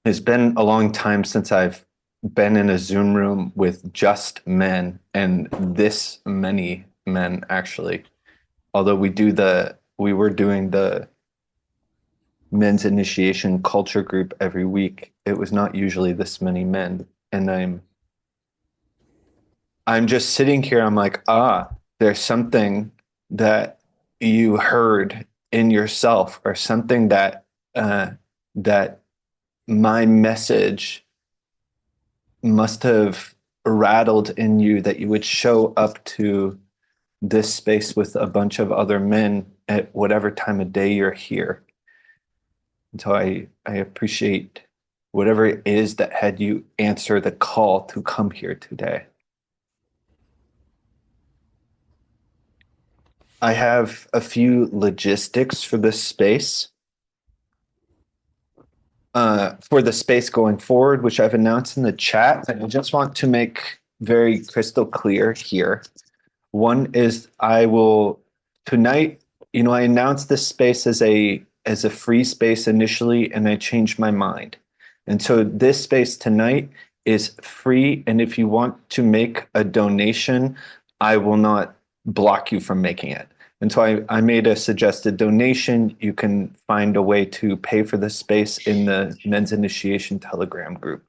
It's been a long time since I've been in a Zoom room with just men and this many men actually. Although we were doing the men's initiation culture group every week, it was not usually this many men. And I'm just sitting here, I'm like, there's something that you heard in yourself or something that my message must have rattled in you that you would show up to this space with a bunch of other men at whatever time of day you're here. And so I appreciate whatever it is that had you answer the call to come here today. I have a few logistics for this space. For the space going forward, which I've announced in the chat, and I just want to make very crystal clear here. One is I will tonight, I announced this space as a free space initially, and I changed my mind. And so this space tonight is free, and if you want to make a donation, I will not block you from making it. And so I made a suggested donation. You can find a way to pay for this space in the Men's Initiation Telegram group.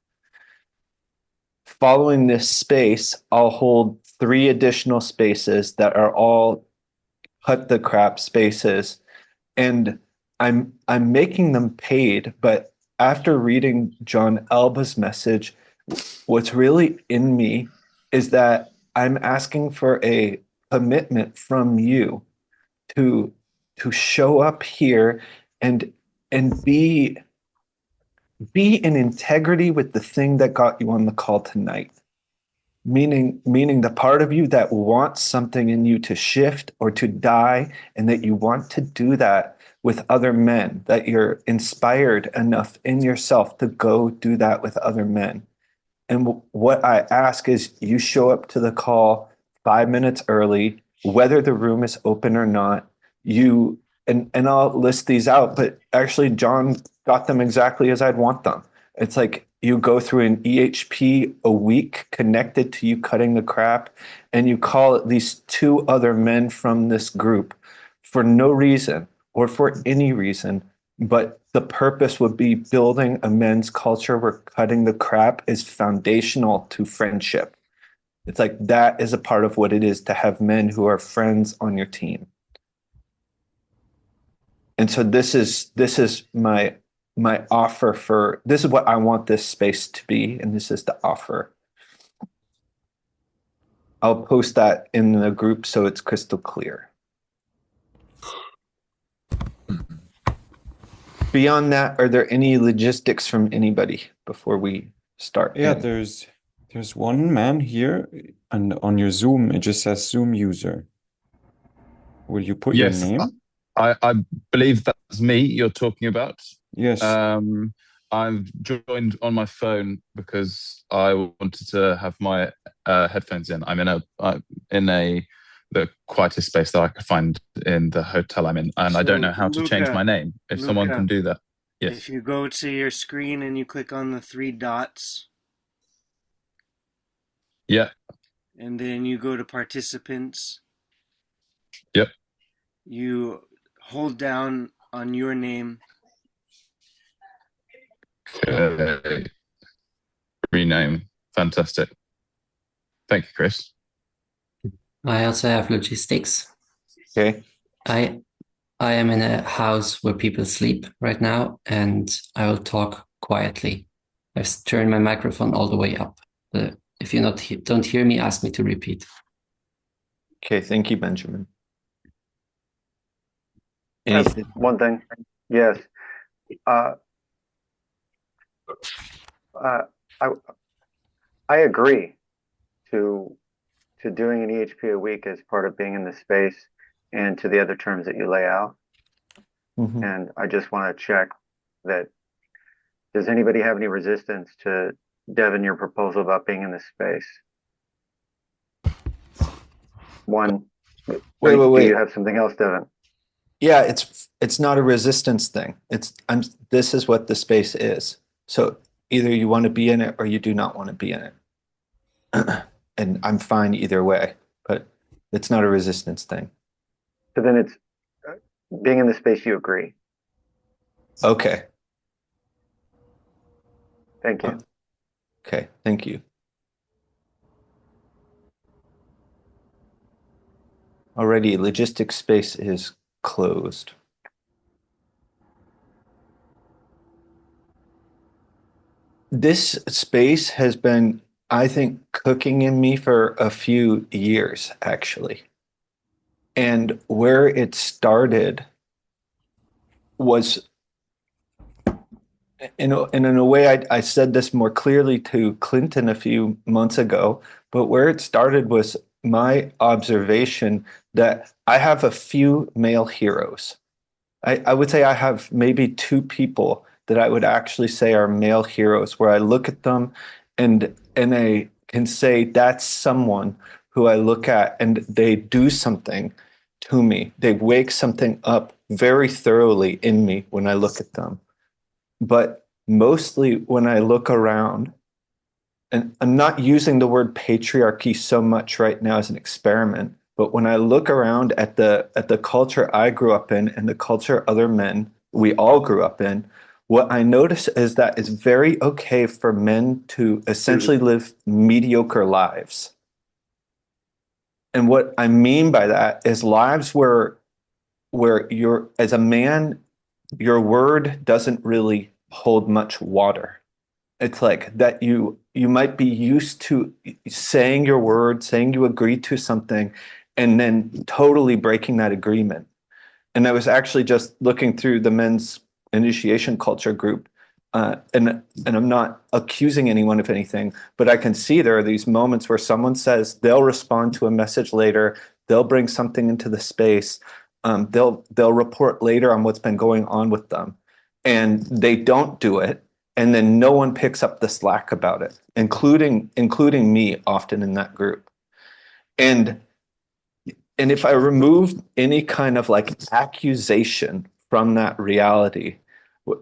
Following this space, I'll hold 3 additional spaces that are all cut the crap spaces. And I'm making them paid, but after reading John Alba's message, what's really in me is that I'm asking for a commitment from you to show up here and be in integrity with the thing that got you on the call tonight. Meaning the part of you that wants something in you to shift or to die, and that you want to do that with other men, that you're inspired enough in yourself to go do that with other men. And what I ask is you show up to the call 5 minutes early, whether the room is open or not. You and I'll list these out, but actually John got them exactly as I'd want them. It's like you go through an EHP a week connected to you cutting the crap, and you call at least 2 other men from this group for no reason or for any reason, but the purpose would be building a men's culture where cutting the crap is foundational to friendship. It's like that is a part of what it is to have men who are friends on your team. And so this is my offer for this is what I want this space to be, and this is the offer. I'll post that in the group so it's crystal clear. Beyond that, are there any logistics from anybody before we start? Yeah, there's one man here, and on your Zoom, it just says Zoom user. Will you put your Yes, name? I believe that's me you're talking about. Yes. I've joined on my phone because I wanted to have my headphones in. I'm in the quietest space that I could find in the hotel I'm in, and I don't So, know how to change my name. If someone can do that, yes. if you go to your screen and you click on the 3 dots, Yeah. and then you go to participants, Yep. you hold down on your name. Okay. Rename. Fantastic. Thank you, Chris. I also have logistics. Okay. I am in a house where people sleep right now, and I will talk quietly. I've turned my microphone all the way up. If you don't hear me, ask me to repeat. Okay, thank you, Benjamin. That's Anything? one thing. Yes. Uh, uh, I I agree to doing an EHP a week as part of being in the space, and to the other terms that you lay out. Mhm. And I just want to check that, does anybody have any resistance to Devin, your proposal about being in this space? One, Wait. do you have something else, Devin? Yeah, it's not a resistance thing. This is what the space is. So either you want to be in it or you do not want to be in it. And I'm fine either way, but it's not a resistance thing. So then it's being in the space you agree. Okay. Thank you. Okay. Thank you. Already, logistic space is closed. This space has been, I think, cooking in me for a few years, actually. And where it started was, in a way, I said this more clearly to Clinton a few months ago, but where it started was my observation that I have a few male heroes. I would say I have maybe two people that I would actually say are male heroes, where I look at them and I can say that's someone who I look at and they do something to me. They wake something up very thoroughly in me when I look at them. But mostly when I look around, and I'm not using the word patriarchy so much right now as an experiment, but when I look around at the culture I grew up in and the culture other men we all grew up in, what I notice is that it's very okay for men to essentially live mediocre lives. And what I mean by that is lives where you're, as a man, your word doesn't really hold much water. It's like that you might be used to saying your word, saying you agree to something, and then totally breaking that agreement. And I was actually just looking through the men's initiation culture group, and I'm not accusing anyone of anything, but I can see there are these moments where someone says they'll respond to a message later, they'll bring something into the space, they'll report later on what's been going on with them, and they don't do it, and then no one picks up the slack about it, including me often in that group. And if I remove any kind of like accusation from that reality,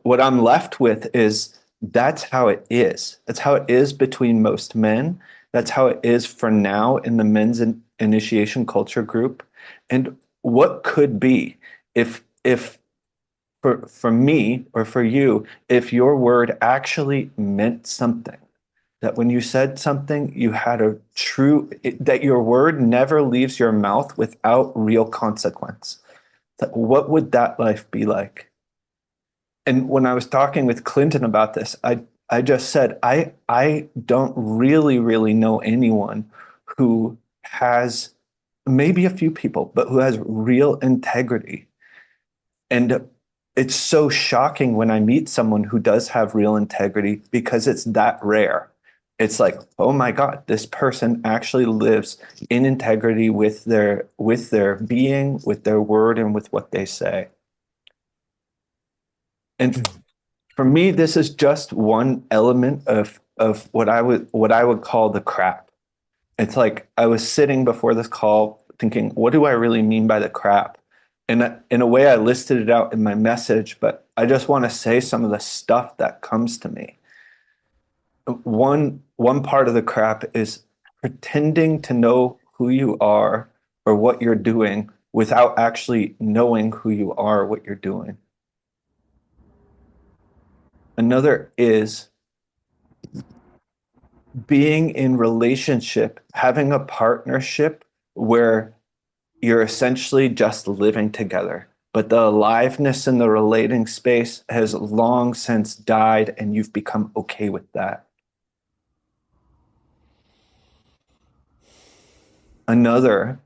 what I'm left with is that's how it is. That's how it is between most men. That's how it is for now in the men's initiation culture group. And what could be if for me or for you, if your word actually meant something, that when you said something, you had a true, that your word never leaves your mouth without real consequence. What would that life be like? And when I was talking with Clinton about this, I just said, I don't really know anyone who has, maybe a few people, but who has real integrity. And it's so shocking when I meet someone who does have real integrity because it's that rare. It's like, oh my God, this person actually lives in integrity with their being, with their word, and with what they say. And for me, this is just one element of what I would call the crap. It's like I was sitting before this call thinking, what do I really mean by the crap? And in a way, I listed it out in my message, but I just want to say some of the stuff that comes to me. One part of the crap is pretending to know who you are or what you're doing without actually knowing who you are or what you're doing. Another is being in relationship, having a partnership where you're essentially just living together. But the aliveness in the relating space has long since died, and you've become okay with that. Another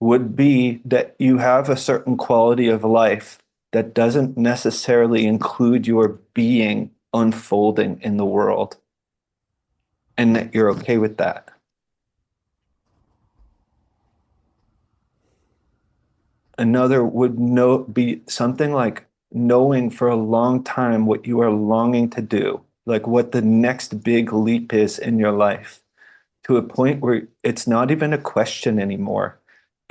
would be that you have a certain quality of life that doesn't necessarily include your being unfolding in the world, and that you're okay with that. Another would be something like knowing for a long time what you are longing to do, like what the next big leap is in your life, to a point where it's not even a question anymore,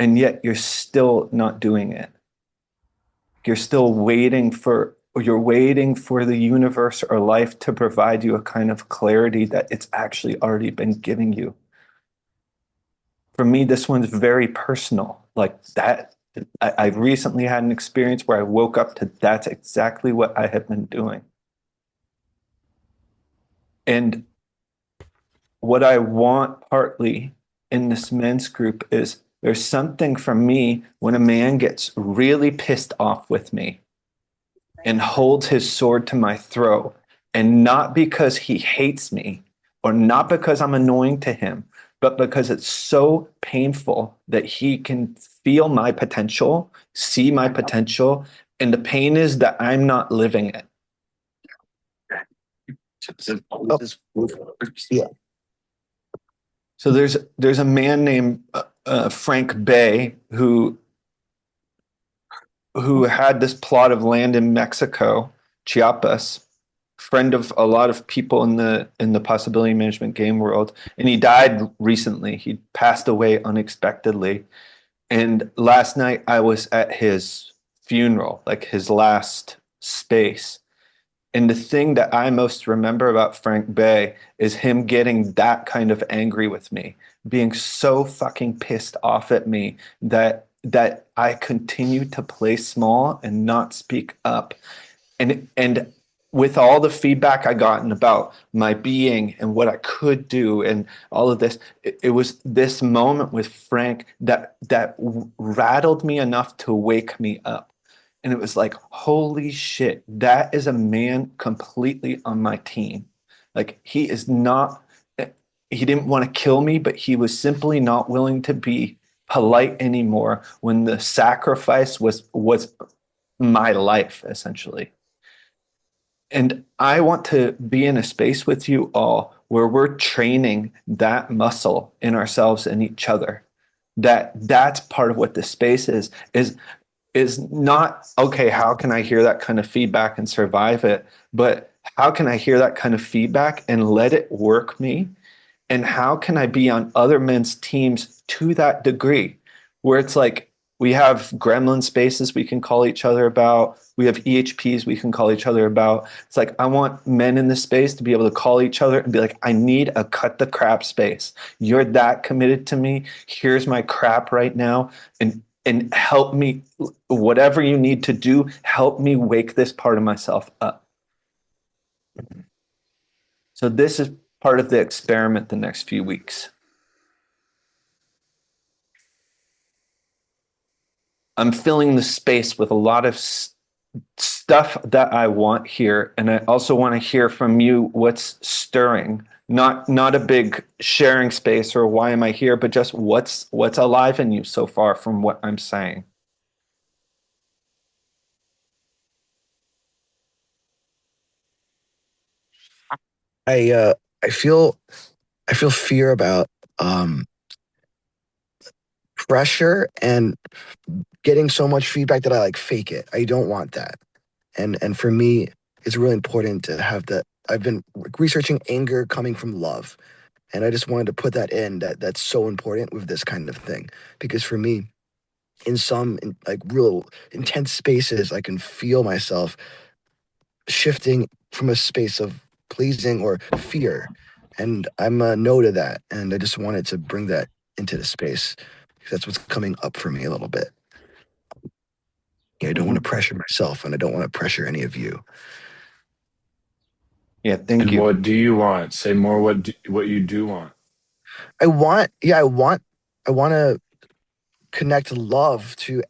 and yet you're still not doing it. You're still waiting for, you're waiting for the universe or life to provide you a kind of clarity that it's actually already been giving you. For me, this one's very personal. Like that, I've recently had an experience where I woke up to that's exactly what I have been doing. And what I want partly in this men's group is there's something from me when a man gets really pissed off with me and holds his sword to my throat, and not because he hates me or not because I'm annoying to him, but because it's so painful that he can feel my potential, see my potential, and the pain is that I'm not living it. Yeah. So there's a man named Frank Bay who had this plot of land in Mexico, Chiapas, friend of a lot of people in the possibility management game world, and he died recently. He passed away unexpectedly. And last night I was at his funeral, like his last space. And the thing that I most remember about Frank Bay is him getting that kind of angry with me, being so fucking pissed off at me that I continued to play small and not speak up. And with all the feedback I gotten about my being and what I could do and all of this, it was this moment with Frank that rattled me enough to wake me up. And it was like, holy shit, that is a man completely on my team. Like he is not, he didn't want to kill me, but he was simply not willing to be polite anymore when the sacrifice was my life, essentially. And I want to be in a space with you all where we're training that muscle in ourselves and each other. That's part of what this space is not, okay, how can I hear that kind of feedback and survive it? But how can I hear that kind of feedback and let it work me? And how can I be on other men's teams to that degree where it's like we have gremlin spaces we can call each other about. We have EHPs we can call each other about. It's like I want men in this space to be able to call each other and be like, I need a cut the crap space. You're that committed to me. Here's my crap right now. And help me, whatever you need to do, help me wake this part of myself up. So this is part of the experiment the next few weeks. I'm filling the space with a lot of stuff that I want here, and I also want to hear from you what's stirring. Not a big sharing space or why am I here, but just what's alive in you so far from what I'm saying. I feel fear about um pressure and getting so much feedback that I like fake it. I don't want that. And for me, it's really important to have that. I've been researching anger coming from love, and I just wanted to put that in that's so important with this kind of thing because for me, in some like real intense spaces, I can feel myself shifting from a space of pleasing or fear, and I'm a no to that, and I just wanted to bring that into the space. That's what's coming up for me a little bit. Yeah, I don't want to pressure myself, and I don't want to pressure any of you. Yeah, thank And you. what do you want? Say more what you do want. I want to connect love to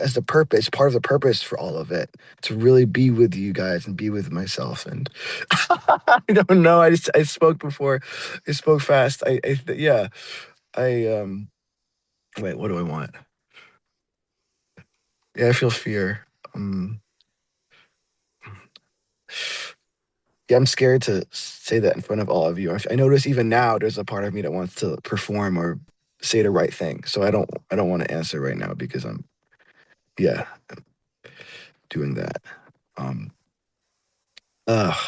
as the purpose, part of the purpose for all of it, to really be with you guys and be with myself. And I don't know. I spoke before. I spoke fast. Yeah. Wait. What do I want? Yeah, I feel fear. Um, yeah, I'm scared to say that in front of all of you. I notice even now there's a part of me that wants to perform or say the right thing. So I don't want to answer right now because I'm yeah doing that. Um, ugh.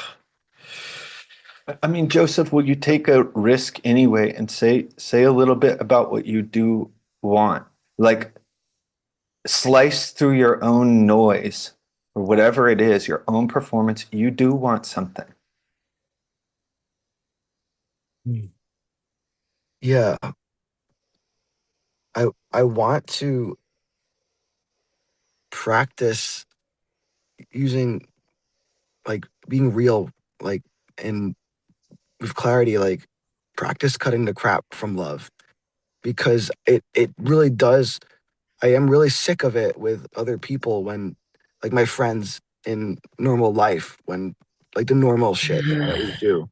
I mean, Joseph, will you take a risk anyway and say a little bit about what you do want? Like slice through your own noise or whatever it is, your own performance, you do want something. Yeah. I want to practice using, like, being real, like, and with clarity, like, practice cutting the crap from love, because it really does. I am really sick of it with other people, when, like, my friends in normal life, when, like, the normal shit that we do.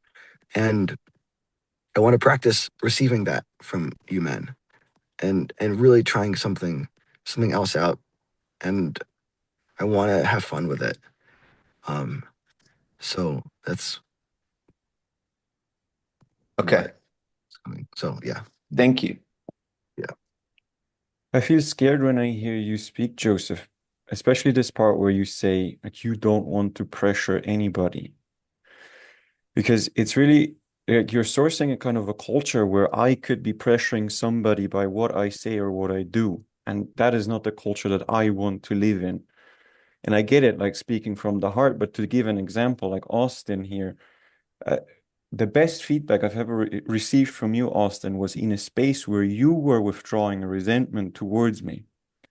And I want to practice receiving that from you men, and really trying something else out. And I want to have fun with it. Um, so that's Okay. what's coming. So yeah, Thank you. yeah. I feel scared when I hear you speak, Joseph, especially this part where you say that you don't want to pressure anybody. Because it's really like you're sourcing a kind of a culture where I could be pressuring somebody by what I say or what I do. And that is not the culture that I want to live in. And I get it, like speaking from the heart, but to give an example, like Austin here, uh, the best feedback I've ever received from you, Austin, was in a space where you were withdrawing a resentment towards me.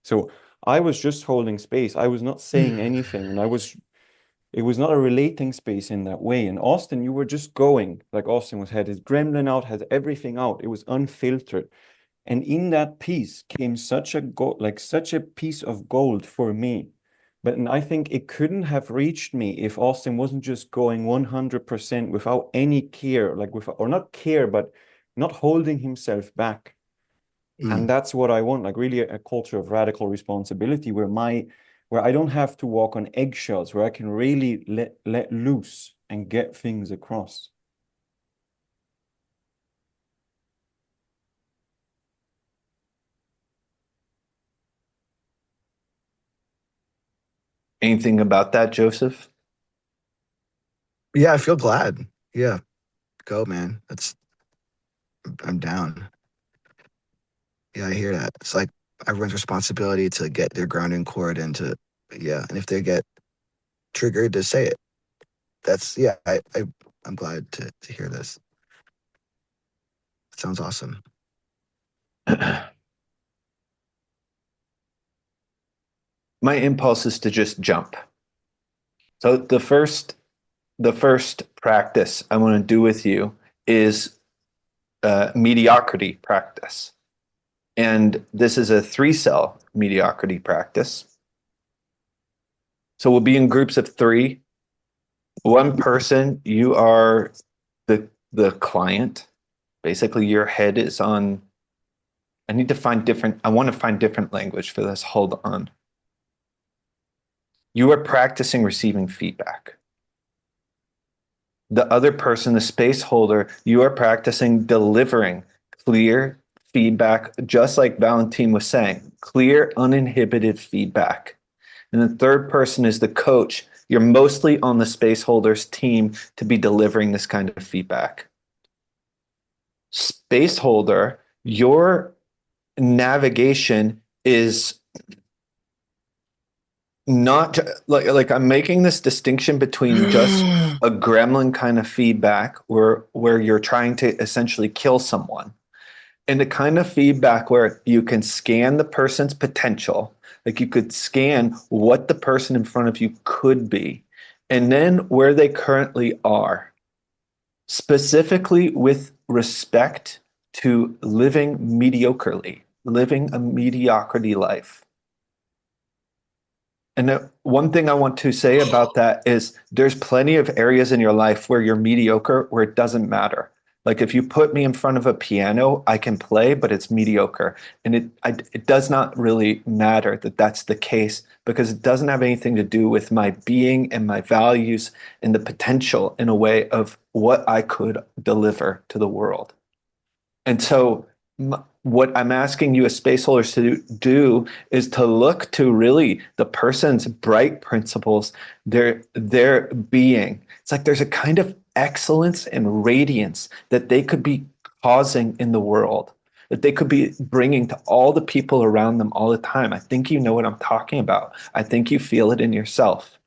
So I was just holding space. I was not saying anything, and it was not a relating space in that way. And Austin, you were just going, like Austin was had his gremlin out, had everything out. It was unfiltered. And in that piece came such a piece of gold for me. But and I think it couldn't have reached me if Austin wasn't just going 100% without any care, like with, or not care, but not holding himself back. And Mm. that's what I want, like really a culture of radical responsibility where I don't have to walk on eggshells, where I can really let loose and get things across. Anything about that, Joseph? Yeah, I feel glad. Yeah, go, man. I'm down. Yeah, I hear that. It's like everyone's responsibility to get their grounding cord into, yeah. And if they get triggered, to say it. That's, yeah. I'm glad to hear this. Sounds awesome. My impulse is to just jump. So the first practice I want to do with you is mediocrity practice. And this is a 3-cell mediocrity practice. So we'll be in groups of 3. One person, you are the client. Basically, your head is on. I want to find different language for this. Hold on. You are practicing receiving feedback. The other person, the space holder, you are practicing delivering clear feedback, just like Valentin was saying, clear, uninhibited feedback. And the third person is the coach. You're mostly on the space holder's team to be delivering this kind of feedback. Space holder, your navigation is not like I'm making this distinction between just a gremlin kind of feedback where you're trying to essentially kill someone, and the kind of feedback where you can scan the person's potential, like you could scan what the person in front of you could be, and then where they currently are, specifically with respect to living mediocrely, living a mediocrity life. And one thing I want to say about that is there's plenty of areas in your life where you're mediocre, where it doesn't matter. Like if you put me in front of a piano, I can play, but it's mediocre. And it does not really matter that that's the case, because it doesn't have anything to do with my being and my values and the potential in a way of what I could deliver to the world. And so what I'm asking you as space holders to do is to look to really the person's bright principles, their being. It's like there's a kind of excellence and radiance that they could be causing in the world, that they could be bringing to all the people around them all the time. I think you know what I'm talking about. I think you feel it in yourself.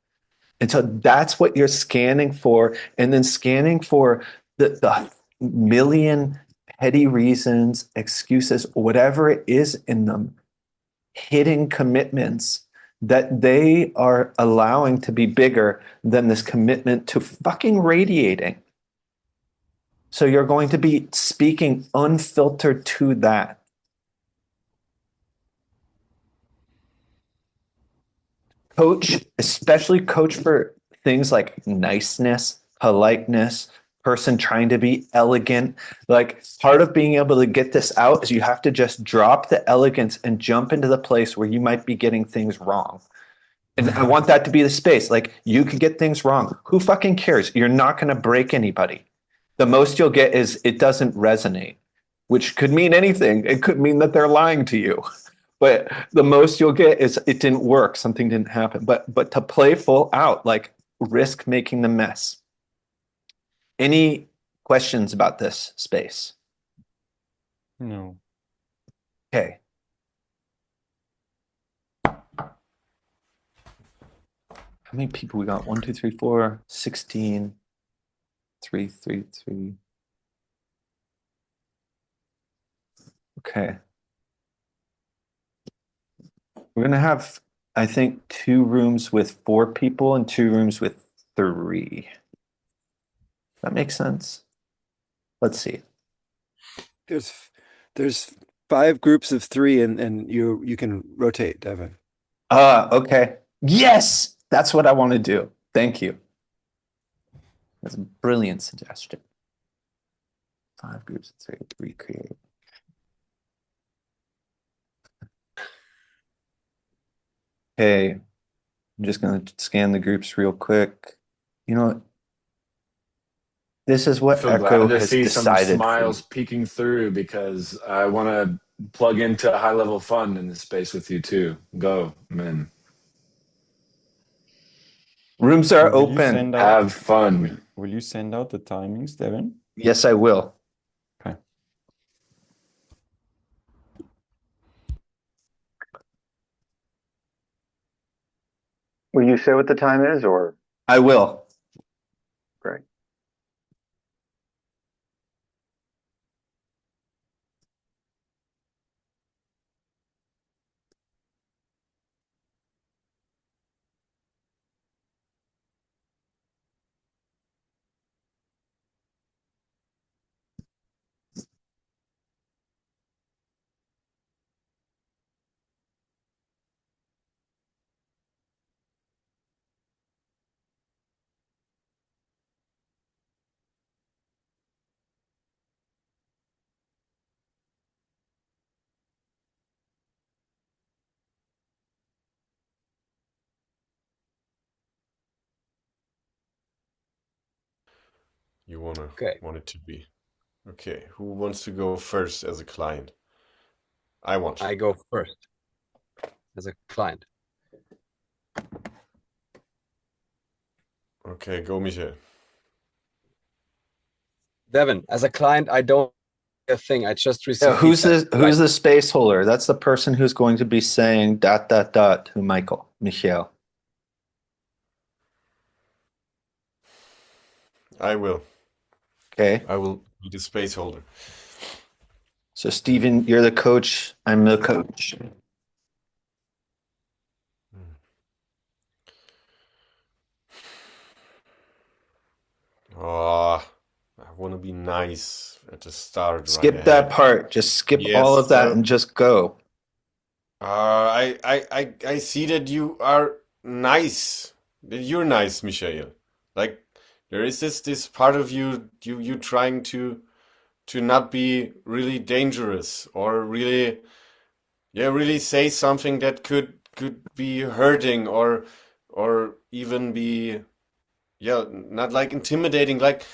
And so that's what you're scanning for, and then scanning for the million petty reasons, excuses, whatever it is in them, hidden commitments that they are allowing to be bigger than this commitment to fucking radiating. So you're going to be speaking unfiltered to that. Coach, especially coach for things like niceness, politeness, person trying to be elegant. Like part of being able to get this out is you have to just drop the elegance and jump into the place where you might be getting things wrong. And I want that to be the space. Like you could get things wrong. Who fucking cares? You're not going to break anybody. The most you'll get is it doesn't resonate, which could mean anything. It could mean that they're lying to you. But the most you'll get is it didn't work, something didn't happen. But to play full out, like risk making the mess. Any questions about this space? No. Okay. How many people we got? 1, 2, 3, 4, 16, 3, 3, 3. Okay. We're gonna have, I think, 2 rooms with 4 people and 2 rooms with 3. That makes sense. Let's see. There's 5 groups of 3, and you can rotate, Devin. Okay. Yes, that's what I want to do. Thank you. That's a brilliant suggestion. 5 groups of 3, recreate. Okay, I'm just going to scan the groups real quick. You know what? This is I what feel Echo glad to has see some decided for smiles me. peeking through because I want to plug into high level fun in this space with you too. Go, men. Rooms are Will you open. send out Have fun. will you send out the timings, Devin? Yes, I will. Okay. Will you say what the time is, or I will. great? You want Okay. it to be. Okay, who wants to go first as a client? I want. I go first as a client. Okay, go, Michael. Devin, as a client, I don't a thing. I just Yeah, receive who's feedback. who's the space holder? That's the person who's going to be saying ... to Michael. I will. Okay. I will be the space holder. So Steven, you're the coach. I'm the coach. Oh, I want to be nice at the start. Skip right that ahead. part. Just skip all of Yes, that and just go. I see that you are nice. That you're nice, Michael. Like there is this part of you trying to not be really dangerous or really really say something that could be hurting or even be not like intimidating. Like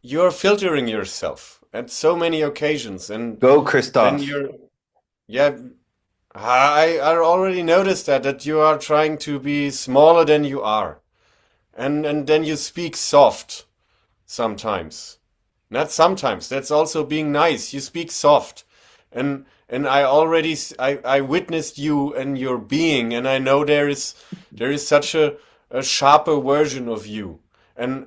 you're filtering yourself at so many occasions, and Go, then Christoph. you're yeah. I already noticed that you are trying to be smaller than you are, and then you speak soft sometimes. Not sometimes. That's also being nice. You speak soft, and I already I witnessed you and your being, and I know there is such a sharper version of you. And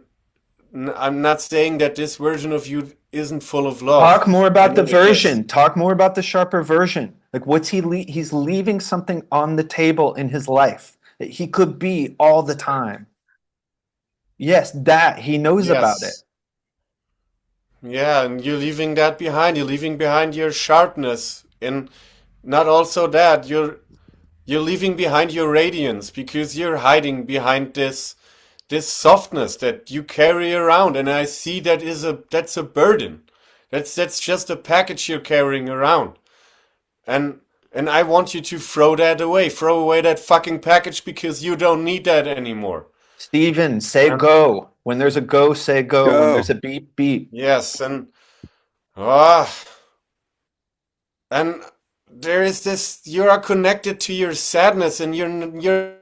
I'm not saying that this version of you isn't full of love. Talk more I about the know it is. version. Talk more about the sharper version. Like what's he's leaving something on the table in his life that he could be all the time. Yes, that he knows about it. Yes. Yeah, and you're leaving that behind. You're leaving behind your sharpness. And not also that, you're leaving behind your radiance because you're hiding behind this softness that you carry around, and I see that's a burden. That's just a package you're carrying around. And and I want you to throw that away. Throw away that fucking package because you don't need that anymore. Steven, say And go. When there's a go, say go. When there's Go. a beep, beep. yes, ah and there is this, you are connected to your sadness, and you're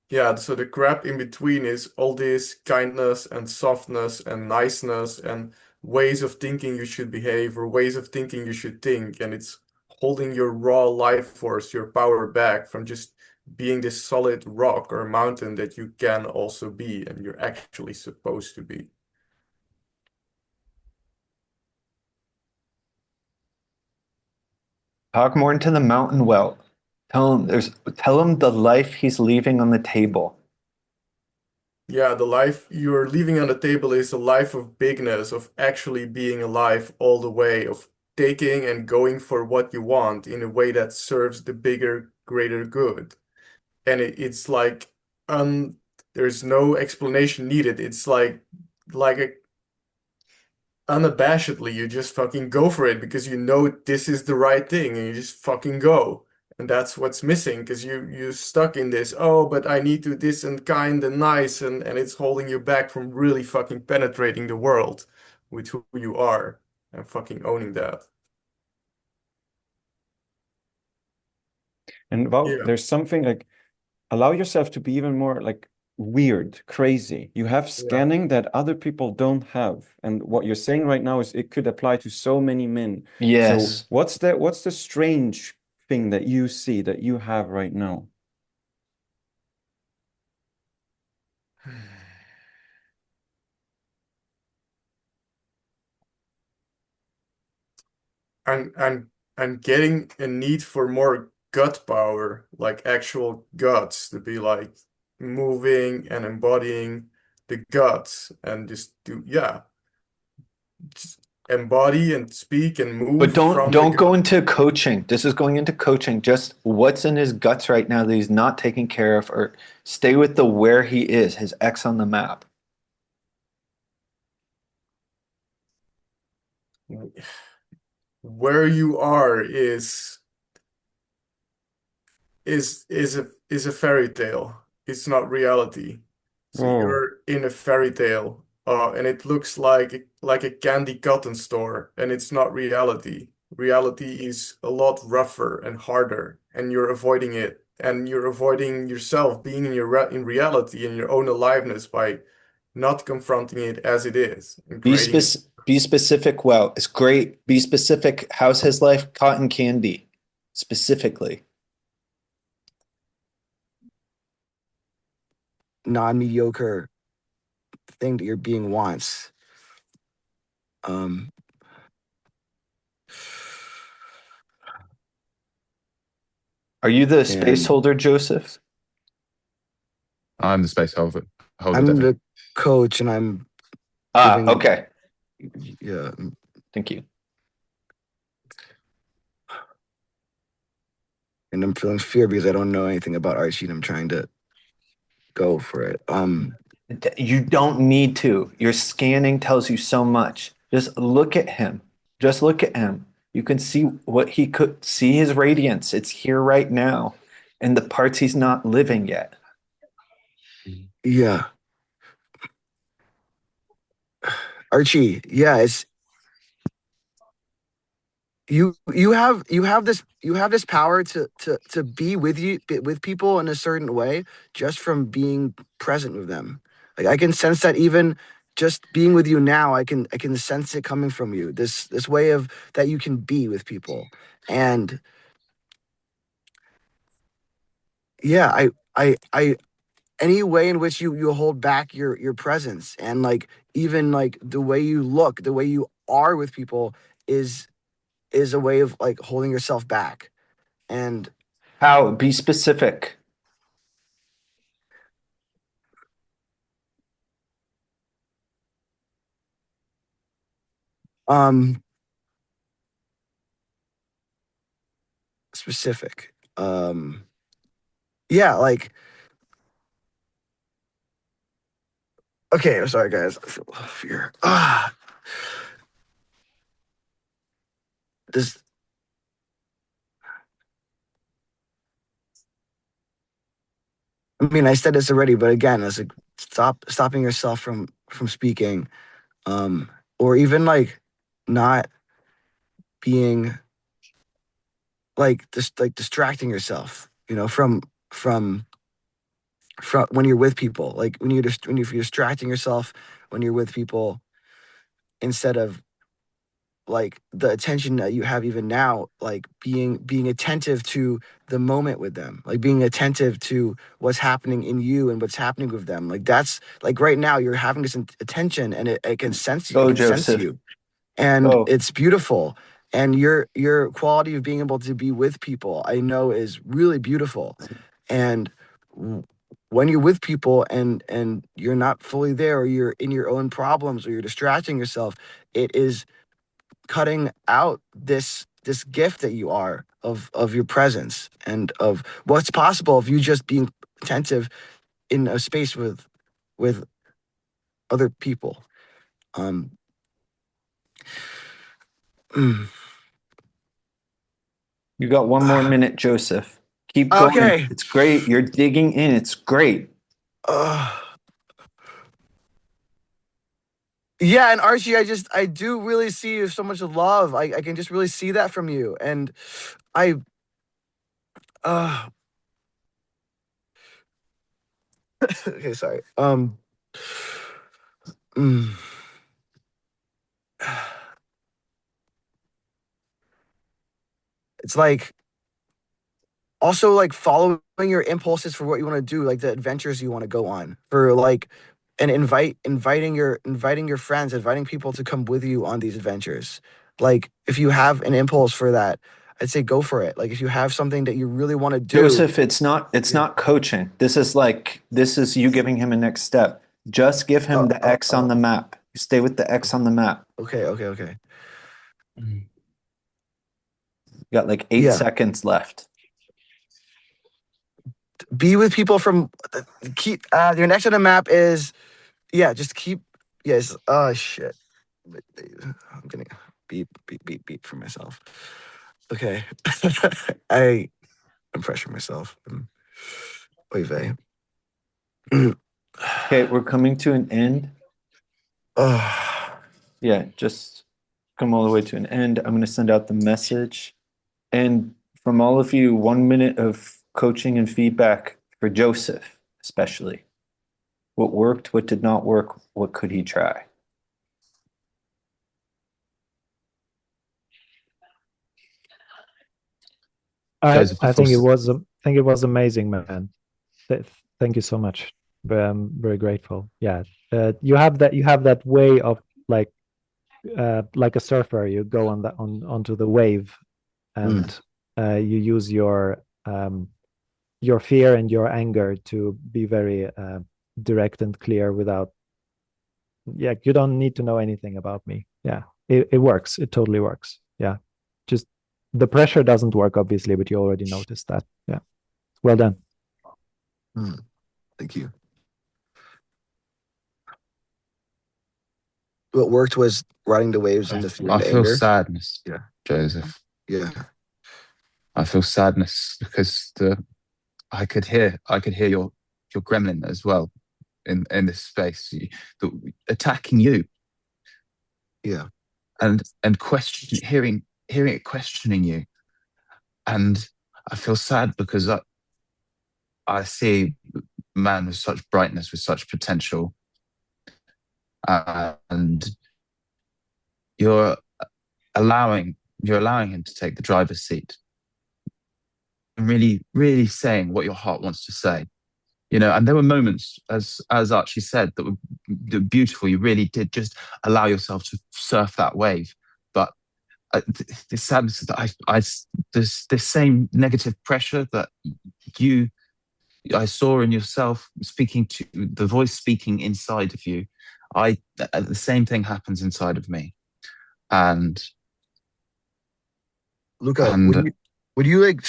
Yeah, so the crap in between is all this kindness and softness and niceness and ways of thinking you should behave or ways of thinking you should think. And it's holding your raw life force, your power back from just being this solid rock or mountain that you can also be and you're actually supposed to be. Talk more into the mountain well. Tell him the life he's leaving on the table. Yeah, the life you're leaving on the table is a life of bigness, of actually being alive all the way, of taking and going for what you want in a way that serves the bigger, greater good. And it's like um there's no explanation needed. It's like a unabashedly you just fucking go for it because you know this is the right thing and you just fucking go. And that's what's missing because you're stuck in this, oh, but I need to this and kind and nice and it's holding you back from really fucking penetrating the world with who you are and fucking owning that. And well, Yeah. there's something like allow yourself to be even more like weird, crazy. You have Yeah. scanning that other people don't have. And what you're saying right now is it could apply to so many men. So Yes. what's the strange thing that you see that you have right now? And getting a need for more gut power, like actual guts, to be like moving and embodying the guts and just do, yeah, just embody and speak and move But from the don't go gut. into coaching. This is going into coaching. Just what's in his guts right now that he's not taking care of, or stay with the where he is, his X on the map. Where you are is a fairy tale. It's not reality. So Whoa. you're in a fairy tale, and it looks like a candy cotton store, and it's not reality. Reality is a lot rougher and harder, and you're avoiding it, and you're avoiding yourself being in in reality in your own aliveness by not confronting it as it is and creating it. Be specific. Well, it's great. Be specific. How's his life? Cotton candy, specifically. Non-mediocre thing that your being wants. Um, Are you the space and holder, Joseph? I'm the space holder, I'm Devin. the coach, and I'm Ah, giving, okay. yeah, Thank you. and I'm feeling fear because I don't know anything about Archie, and I'm trying to go for it. You don't need to. Your scanning tells you so much. Just look at him. Just look at him. You can see what he could see, his radiance. It's here right now. And the parts he's not living yet. Yeah, Archie. Yeah, it's you have this power to be with people in a certain way just from being present with them. Like I can sense that even just being with you now, I can sense it coming from you. This way of that you can be with people. And yeah, I any way in which you hold back your presence, and like even like the way you look, the way you are with people is a way of like holding yourself back. And How? Be specific. um specific, yeah, like, okay, I'm sorry guys, I feel fear. This, I mean, I said this already, but again, it's like stopping yourself from speaking, or even like not being like just like distracting yourself, from when you're with people, like when you're distracting yourself when you're with people, instead of like the attention that you have even now, like being attentive to the moment with them, like being attentive to what's happening in you and what's happening with them. Like that's like right now you're having this attention, and it can sense you, it Go, can sense Joseph. you, and Go. it's beautiful. And your quality of being able to be with people, I know, is really beautiful. And when you're with people and you're not fully there, or you're in your own problems, or you're distracting yourself, it is cutting out this gift that you are of your presence, and of what's possible if you just being attentive in a space with other people. um You got one more minute, Joseph. Keep going. okay. It's great. You're digging in. It's great. uh, yeah, and Archie, I do really see so much love. I can just really see that from you. And I uh okay, sorry. Mm. It's like also like following your impulses for what you want to do, like the adventures you want to go on, for like, and inviting your friends, inviting people to come with you on these adventures. Like if you have an impulse for that, I'd say go for it. Like if you have something that you really want to do. Joseph, it's Yeah. not coaching. This is you giving him a next step. Just give him the X on the map. Stay with the X on the map. Okay. You got like 8 Yeah. seconds left. Be with people from keep your next on the map is, yeah, just keep, yes, oh shit, I'm gonna beep for myself. Okay. I'm pressuring myself. Oy vey. Okay, we're coming to an end. Oh, Yeah, just come all the way to an end. I'm going to send out the message. And from all of you, 1 minute of coaching and feedback for Joseph, especially. What worked, what did not work, what could he try? Joseph, I think it was amazing, man. Thank you so much. I'm very grateful. Yeah, you have that way of like a surfer. You go on onto the wave, and you use your fear and your anger to be very direct and clear without. Yeah, you don't need to know anything about me. Yeah, it works. It totally works. Yeah, just the pressure doesn't work, obviously, but you already noticed that. Yeah, well done. thank you. What worked was riding the waves and the fear I and the feel anger. sadness, Yeah. Joseph. Yeah. I feel sadness because I could hear your gremlin as well in this space, attacking you. Yeah. And hearing it questioning you, and I feel sad because I see a man with such brightness, with such potential, and you're allowing him to take the driver's seat, and really saying what your heart wants to say. And there were moments, as Archie said, that were beautiful. You really did just allow yourself to surf that wave. But the sadness that this same negative pressure that I saw in yourself, speaking to the voice speaking inside of you, the same thing happens inside of me. And Luca, would you like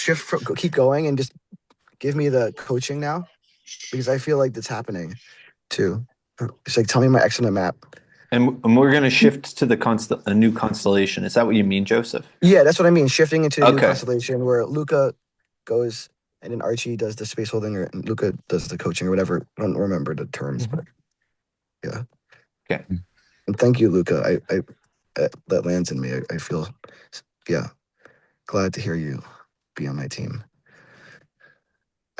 keep going and just give me the coaching now? Because I feel like that's happening too. It's like, tell me my X on the map. And we're going to shift to a new constellation. Is that what you mean, Joseph? Yeah, that's what I mean. Shifting into a new constellation where Luca goes and then Archie does the space holding, or Luca does the coaching or whatever. I don't remember the terms, but yeah. Okay. And thank you, Luca. I that lands in me. I feel, glad to hear you be on my team.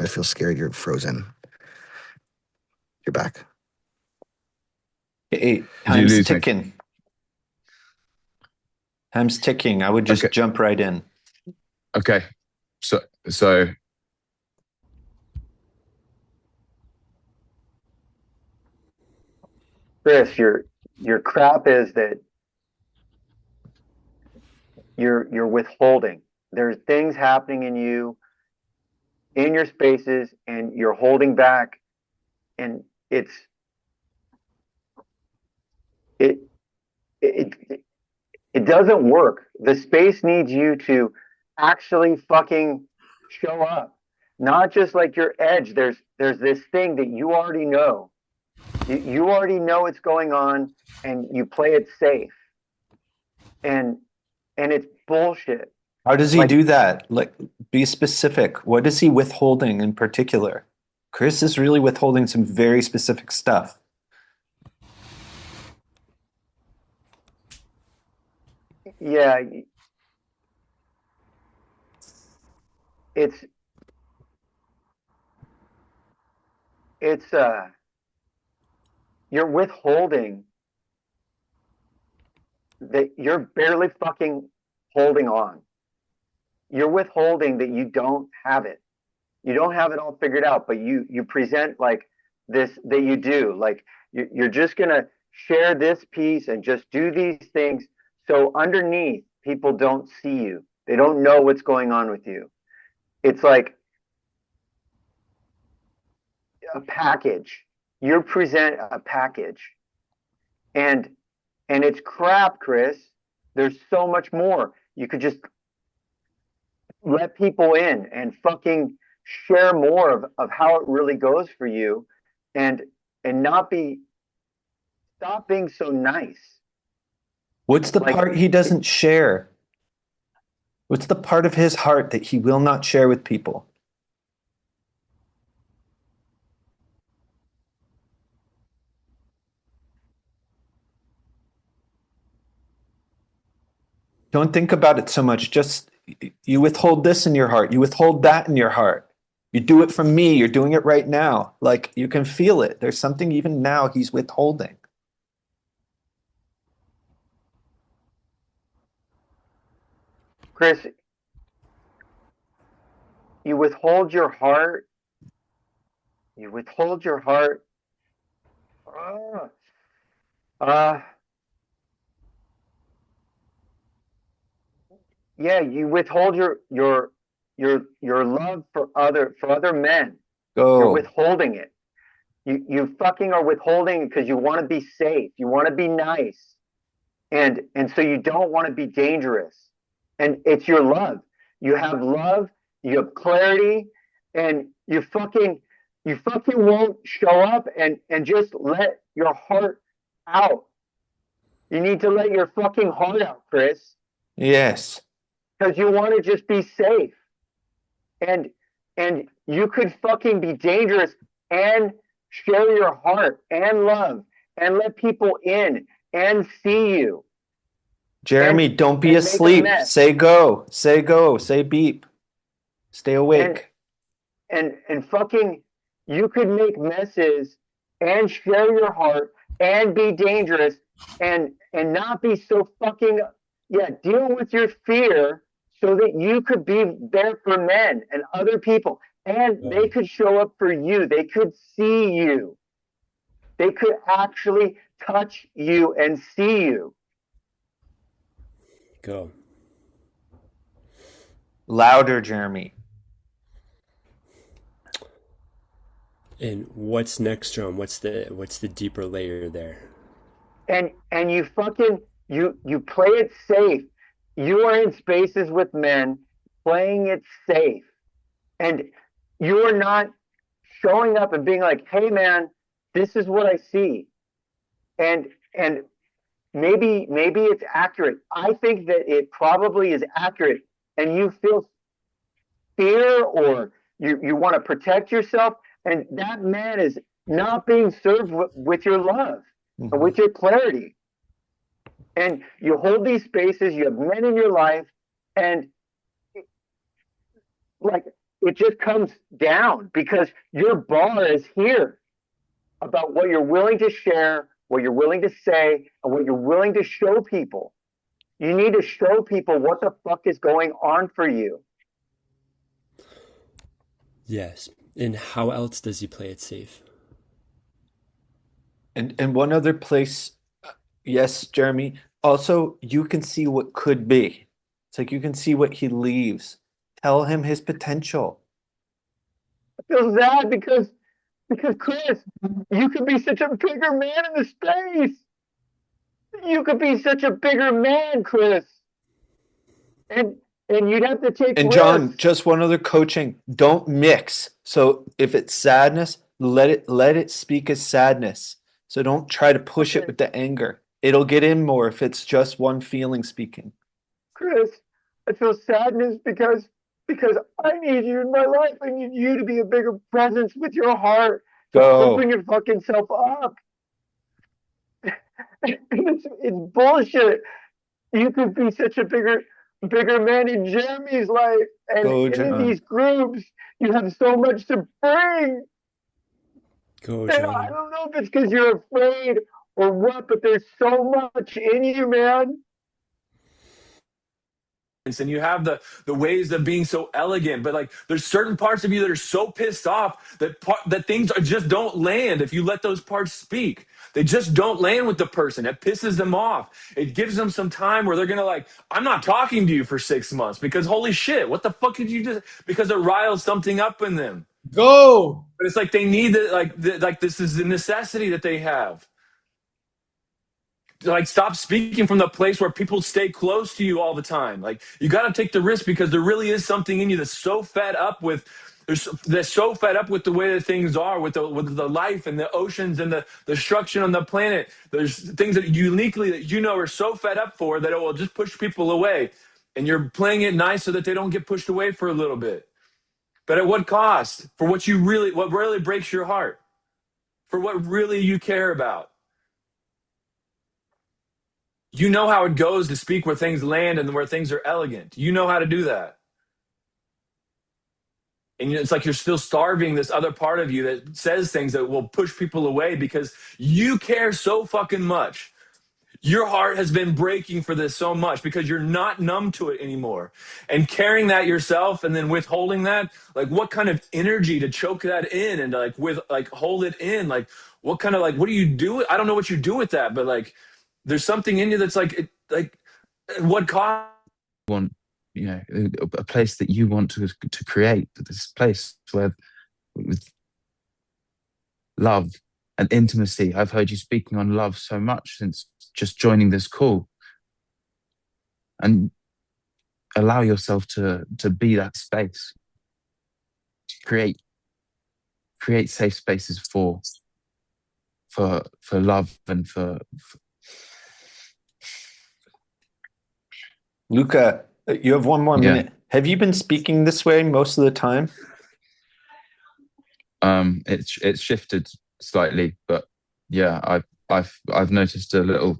I feel scared you're frozen. You're back. Hey, time's ticking. Time's ticking. I would just jump right in. Okay. So Chris, your crap is that you're withholding. There's things happening in you, in your spaces, and you're holding back, and it doesn't work. The space needs you to actually fucking show up, not just like your edge. There's this thing that you already know. You already know what's going on, and you play it safe, and it's bullshit. How does he do that? Like, be specific. What is he withholding in particular? Chris is really withholding some very specific stuff. Yeah, it's you're withholding that you're barely fucking holding on. You're withholding that you don't have it. You don't have it all figured out, but you present like this, that you do. Like you're just gonna share this piece and just do these things. So underneath, people don't see you. They don't know what's going on with you. It's like a package. You present a package, and it's crap, Chris. There's so much more. You could just let people in and fucking share more of how it really goes for you, and stop being so nice. What's the part he doesn't share? What's the part of his heart that he will not share with people? Don't think about it so much. Just, you withhold this in your heart. You withhold that in your heart. You do it from me. You're doing it right now. Like, you can feel it. There's something even now he's withholding. Chris, you withhold your heart. You withhold your heart. Yeah, you withhold your love for other men. You're withholding it. You fucking are withholding because you want to be safe. You want to be nice. And so you don't want to be dangerous. And it's your love. You have love, you have clarity, and you fucking won't show up and just let your heart out. You need to let your fucking heart out, Chris. Yes. Because you want to just be safe. And you could fucking be dangerous and share your heart and love and let people in and see you. Jeremy, don't be asleep. Say go. Say go. Say beep. Stay awake. And fucking, you could make messes and share your heart and be dangerous and not be so fucking, deal with your fear so that you could be there for men and other people. And they could show up for you. They could see you. They could actually touch you and see you. Go. Louder, Jeremy. And what's next, John? What's the deeper layer there? And you fucking you play it safe. You are in spaces with men playing it safe. And you are not showing up and being like, hey man, this is what I see. And maybe it's accurate. I think that it probably is accurate. And you feel fear or you want to protect yourself. And that man is not being served with your love and with your clarity. And you hold these spaces, you have men in your life, and like it just comes down because your bar is here about what you're willing to share, what you're willing to say, and what you're willing to show people. You need to show people what the fuck is going on for you. Yes. And how else does he play it safe? And one other place, yes, Jeremy. Also, you can see what could be. It's like you can see what he leaves. Tell him his potential. I feel sad because Chris, you could be such a bigger man in the space. You could be such a bigger man, Chris. And you'd have to take And risks. John, just one other coaching. Don't mix. So if it's sadness, let it speak as sadness. So don't try to push it with the anger. It'll get in more if it's just one feeling speaking. Chris, I feel sadness because I need you in my life. I need you to be a bigger presence with your heart. To open your fucking self up. It's bullshit. You could be such a bigger man in Jeremy's life. And in these groups, you have so much to bring. Go, And I don't know if it's because you're afraid or what, but there's so much in you, man. And you have the ways of being so elegant, but like there's certain parts of you that are so pissed off that things just don't land if you let those parts speak. They just don't land with the person. It pisses them off. It gives them some time where they're gonna like, I'm not talking to you for 6 months because holy shit, what the fuck did you just? Because it riles something up in them. Go. But it's like they need it. Like this is the necessity that they have. Like stop speaking from the place where people stay close to you all the time. Like you got to take the risk because there really is something in you that's so fed up with they're so fed up with the way that things are, with the life and the oceans and the destruction on the planet. There's things that uniquely that you know are so fed up for that it will just push people away. And you're playing it nice so that they don't get pushed away for a little bit. But at what cost? For what really breaks your heart? For what really you care about? You know how it goes to speak where things land and where things are elegant. You know how to do that. And it's like you're still starving this other part of you that says things that will push people away because you care so fucking much. Your heart has been breaking for this so much because you're not numb to it anymore. And carrying that yourself and then withholding that, like what kind of energy to choke that in and to hold it in? Like what kind of what do you do? I don't know what you do with that, but like there's something in you that's like what cost? Want a place that you want to create, this place where with love and intimacy. I've heard you speaking on love so much since just joining this call, and allow yourself to be that space, create safe spaces for love and for Luca, you have one more minute. Have you been speaking this way most of the time? It's shifted slightly, but yeah, I've noticed a little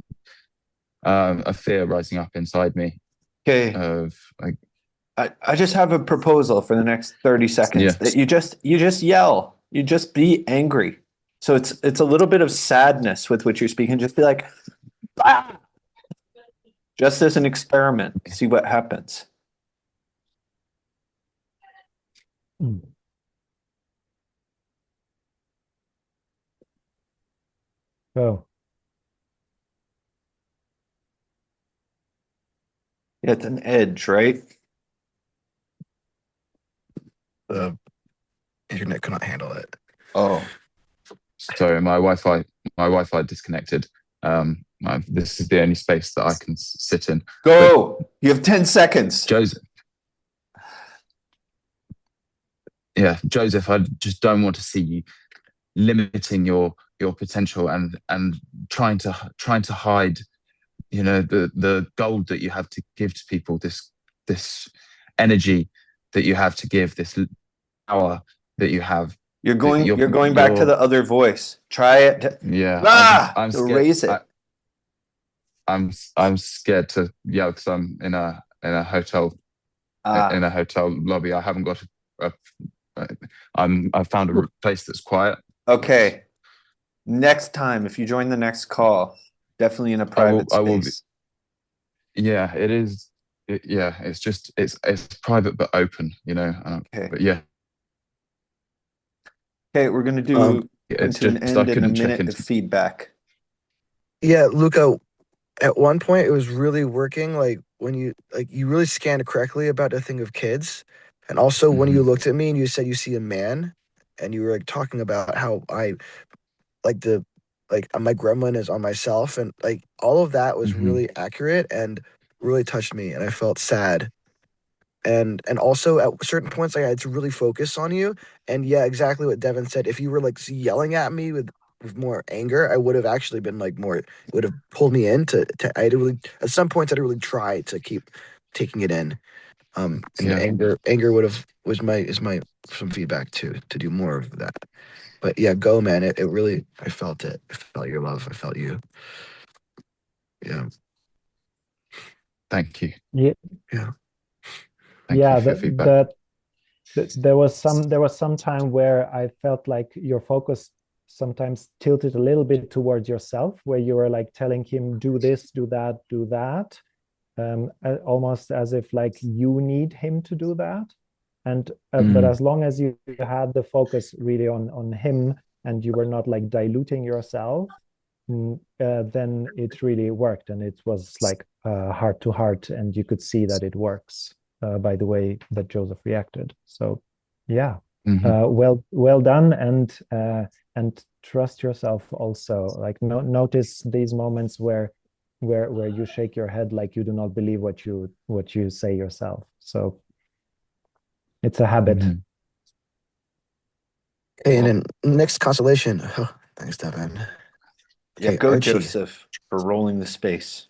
a fear rising up inside me. Okay. I just have a proposal for the next 30 seconds. That you just yell. You just be angry. So it's a little bit of sadness with which you're speaking. Just be like, ah! Just as an experiment. See what happens. Go. Yeah, it's an edge, right? The internet could not handle it. Oh, Sorry, my Wi-Fi disconnected. This is the only space that I can sit in. go. You have 10 seconds. Joseph. Yeah, Joseph, I just don't want to see you limiting your potential and trying to hide, the gold that you have to give to people, this energy that you have to give, this power that you have. You're going back to the other voice. Try it. Yeah, I'm to scared. raise it. I'm scared to yell because I'm in a hotel in a hotel lobby. I haven't got I found a place that's quiet. Okay. Next time, if you join the next call, definitely in a private space. Yeah, it is. It's just it's private but open, Okay. But yeah. Okay, we're gonna do It's into an just end I in a couldn't check minute of into. feedback. Yeah, Luca, at one point it was really working, like when you really scanned correctly about the thing of kids. And also when you looked at me and you said you see a man, and you were like talking about how I my gremlin is on myself, and like all of that was really accurate and really touched me, and I felt sad. And also at certain points I had to really focus on you. And yeah, exactly what Devin said. If you were like yelling at me with more anger, I would have actually been like more, it would have pulled me in to I had to really, at some points I had to really try to keep taking it in. And Yeah. anger would have is my some feedback to do more of that. But yeah, go man. It really, I felt it. I felt your love. I felt you. Yeah. Thank you. Yeah. Yeah. Thank you for your feedback. There was some time where I felt like your focus sometimes tilted a little bit towards yourself, where you were like telling him, do this, do that, do that. Almost as if like you need him to do that. And but as long as you had the focus really on him, and you were not like diluting yourself, then it really worked, and it was like heart to heart, and you could see that it works by the way that Joseph reacted. So yeah, well done, and trust yourself also. Like notice these moments where you shake your head like you do not believe what you say yourself. So it's a habit. Okay, and then next consolation. Oh, thanks, Devin. Yeah, go Archie. Joseph, for rolling the space.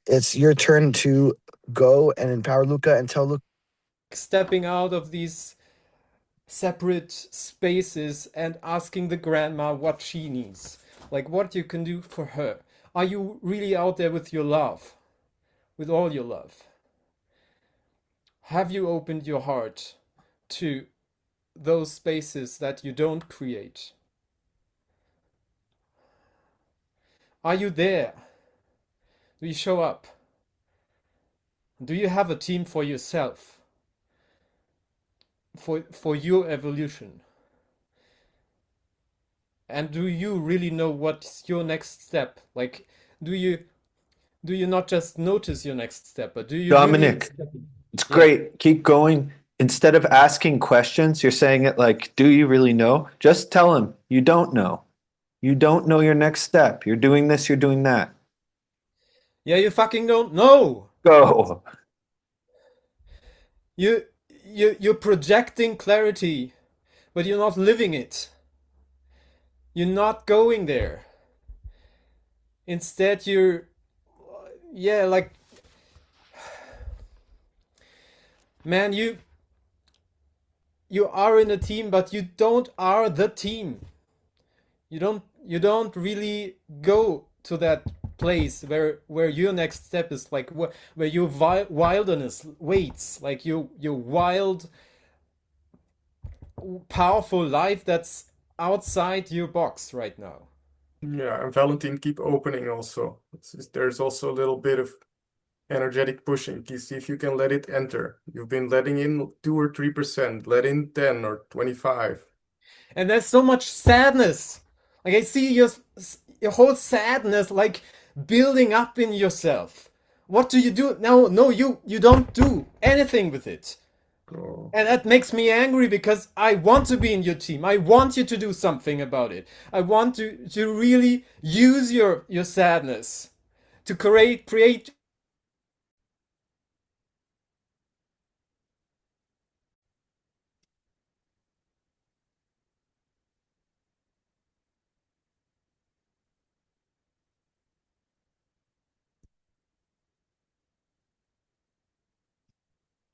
It's your turn to go and empower Luca and tell Luca. Stepping out of these separate spaces and asking the grandma what she needs, like what you can do for her. Are you really out there with your love, with all your love? Have you opened your heart to those spaces that you don't create? Are you there? Do you show up? Do you have a team for yourself? For your evolution? And do you really know what's your next step? Like, do you not just notice your next step, but do you Dominic, really... it's great. Keep going. Instead of asking questions, you're saying it like, do you really know? Just tell him you don't know. You don't know your next step. You're doing this, you're doing that. Yeah, you fucking don't know. Go. You're projecting clarity, but you're not living it. You're not going there. Instead, like, man, you are in a team, but you don't are the team. You don't really go to that place where your next step is, like where your wilderness waits, like your wild, powerful life that's outside your box right now. Yeah, and Valentin, keep opening also. There's also a little bit of energetic pushing. You see if you can let it enter. You've been letting in 2 or 3%, let in 10 or 25. And there's so much sadness. Like I see your whole sadness like building up in yourself. What do you do? No, you don't do anything with it. And that makes me angry because I want to be in your team. I want you to do something about it. I want to really use your sadness to create.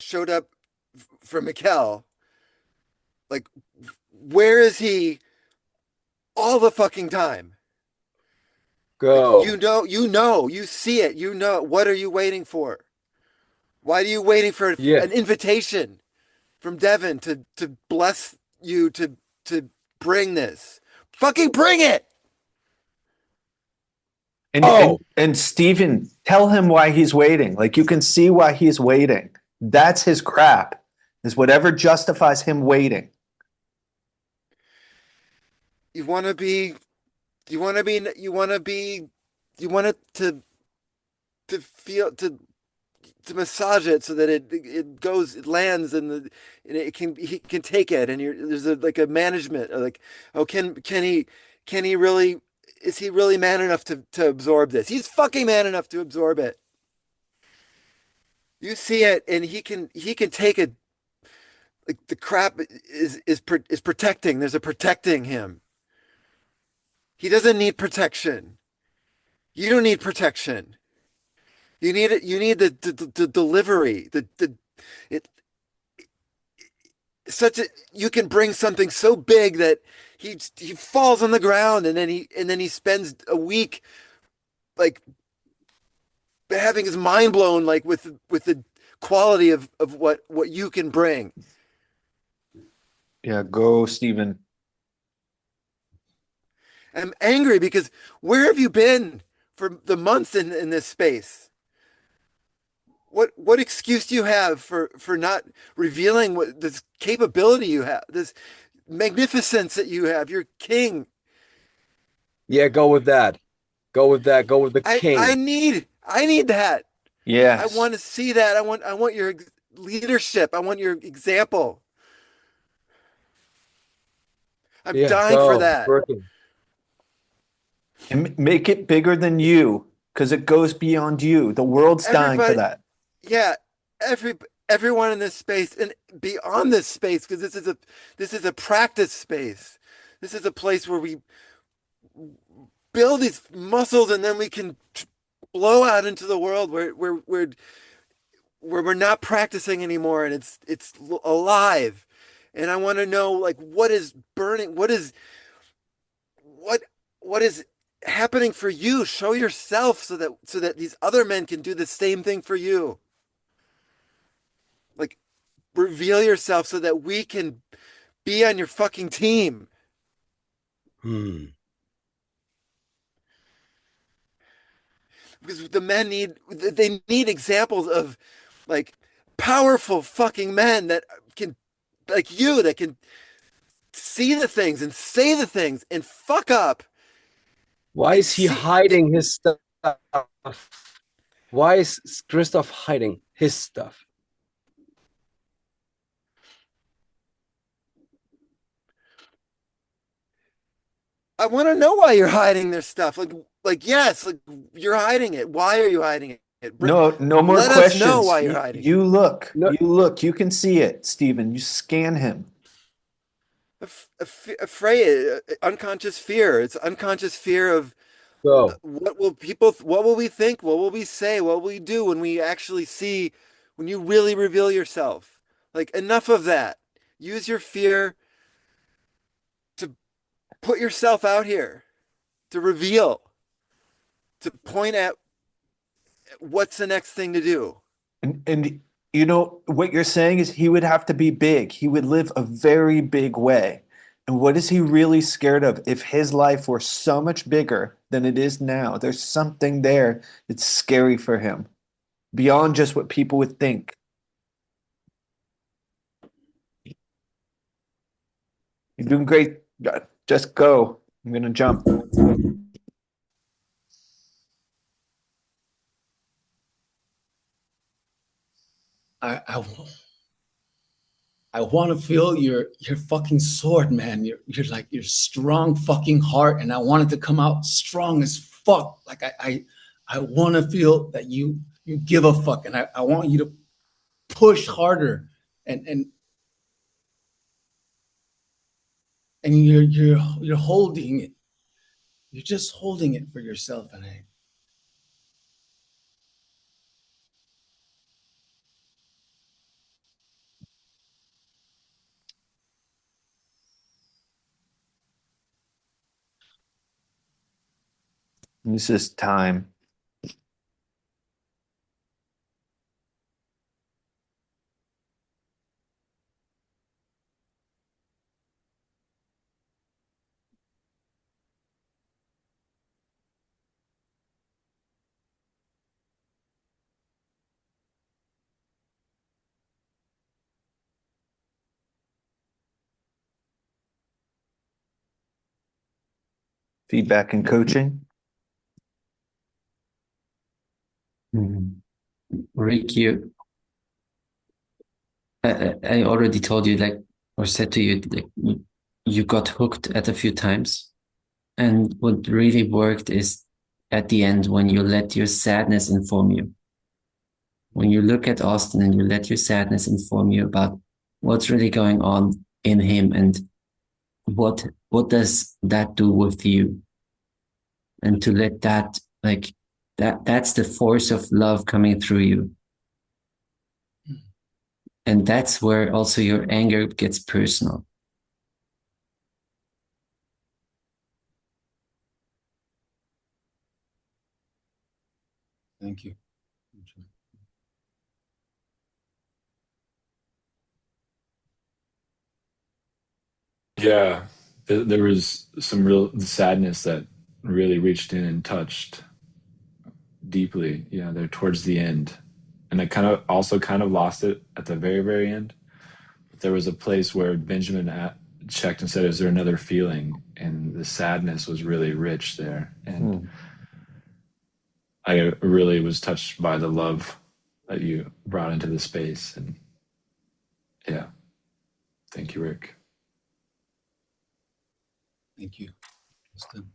Showed up for Mikkel. Like, where is he all the fucking time? Like, Go. you see it, you know. What are you waiting for? Why are you waiting for Yeah. an invitation from Devin to bless you to bring this? Fucking bring it! And Steven, tell him why he's waiting. Like, you can see why he's waiting. That's his crap. Is whatever justifies him waiting. You want to be, you want to be, you want to be, you want it to feel to massage it so that it goes, it lands, and it can he can take it, and there's like a management, like, oh, can he really, is he really man enough to absorb this? He's fucking man enough to absorb it. You see it, and he can take it. Like, the crap is protecting. There's a protecting him. He doesn't need protection. You don't need protection. You need it. You need the delivery. It such a you can bring something so big that he falls on the ground, and then he spends a week like having his mind blown, like with the quality of what you can bring. Yeah, go, Steven. I'm angry because where have you been for the months in this space? What excuse do you have for not revealing what this capability you have, this magnificence that you have? You're king. Yeah, go with that. Go with that. Go with the I king. need that. I Yes. want to see that. I want your leadership. I want your example. I'm Yeah, dying for go. It's that. working. And make it bigger than you, because it goes beyond you. The world's dying for Everybody, that. yeah, everyone in this space and beyond this space, because this is a practice space. This is a place where we build these muscles, and then we can blow out into the world where we're not practicing anymore, and it's alive. And I want to know, like, what is burning, what what is happening for you. Show yourself so that these other men can do the same thing for you. Like, reveal yourself so that we can be on your fucking team. Because the men need examples of, like, powerful fucking men that can, like you, that can see the things and say the things and fuck up. Why And is he hiding his stuff? Why is Christoph hiding his stuff? I want to know why you're hiding their stuff. Like, yes, like, you're hiding it. Why are you hiding it? No more Let us know questions. why you're hiding it. You look. No. You look. You can see it, Steven. You scan him. Afraid, unconscious fear. It's unconscious fear of Go. what will we think? What will we say? What will we do when we actually see, when you really reveal yourself? Like, enough of that. Use your fear to put yourself out here, to reveal, to point at what's the next thing to do. And you know what you're saying is he would have to be big. He would live a very big way. And what is he really scared of? If his life were so much bigger than it is now, there's something there that's scary for him beyond just what people would think. You're doing great. Just go. I'm gonna jump. I want to feel your fucking sword, man. You're like your strong fucking heart, and I want it to come out strong as fuck. Like I want to feel that you give a fuck, and I want you to push harder, and you're holding it. You're just holding it for yourself, and This is time. Feedback and coaching. Rick, I already told you, like, or said to you, like, you got hooked at a few times. And what really worked is at the end when you let your sadness inform you. When you look at Austin and you let your sadness inform you about what's really going on in him and what does that do with you? And to let that, like, that's the force of love coming through you. And that's where also your anger gets personal. thank you. Yeah, there was some real sadness that really reached in and touched deeply. Yeah, there towards the end, and I kind of lost it at the very very end. But there was a place where Benjamin checked and said, "Is there another feeling?" And the sadness was really rich there, and I really was touched by the love that you brought into the space. And yeah, thank you, Rick. Thank you, Austin.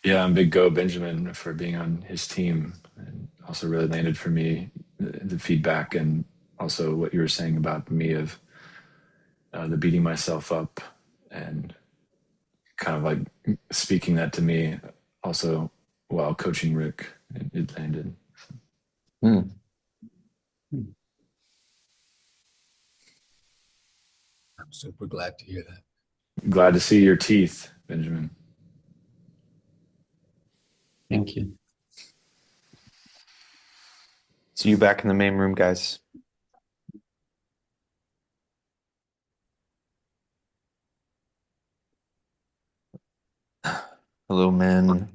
Yeah, I'm big go Benjamin for being on his team, and also really landed for me the feedback and also what you were saying about me of the beating myself up and kind of like speaking that to me also while coaching Rick. It landed. I'm super glad to hear that. Glad to see your teeth, Benjamin. Thank you. See you back in the main room, guys. Hello, man.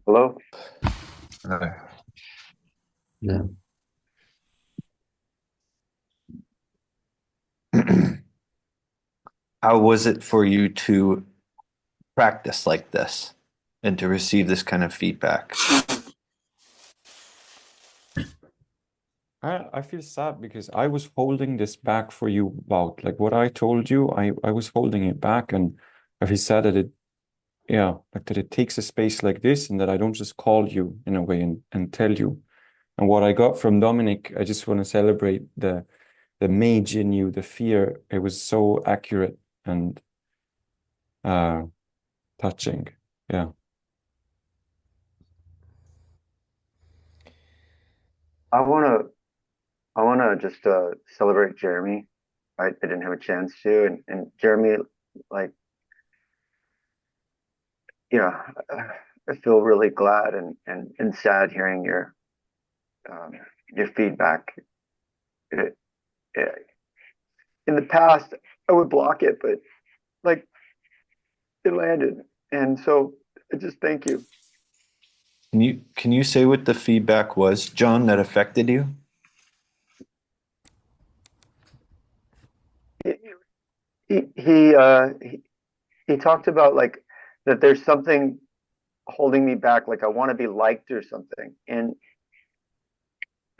Hello? Yeah. How was it for you to practice like this and to receive this kind of feedback? I feel sad because I was holding this back for you about like what I told you. I was holding it back, and he said that like that it takes a space like this, and that I don't just call you in a way and tell you. And what I got from Dominic, I just want to celebrate the mage in you, the fear. It was so accurate and touching. Yeah. I wanna just celebrate Jeremy. I didn't have a chance to, and Jeremy, like, yeah, I feel really glad and sad hearing um, your feedback. It, it, in the past, I would block it, but like it landed, and so I just thank you. Can you say what the feedback was, John, that affected you? He he uh, he, he talked about like that there's something holding me back, like I want to be liked or something. And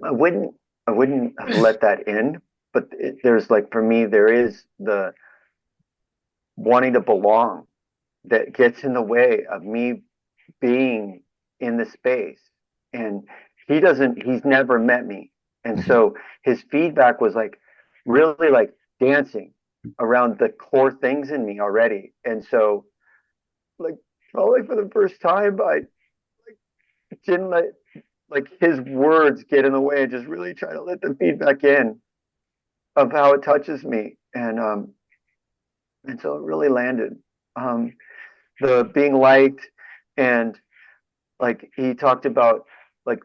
I wouldn't let that in, but there's like, for me, there is the wanting to belong that gets in the way of me being in the space. And he's never met me. And so his feedback was like really like dancing around the core things in me already. And so like probably for the first time, I like didn't let like his words get in the way and just really try to let the feedback in of how it touches me. And so it really landed. The being liked, and like he talked about like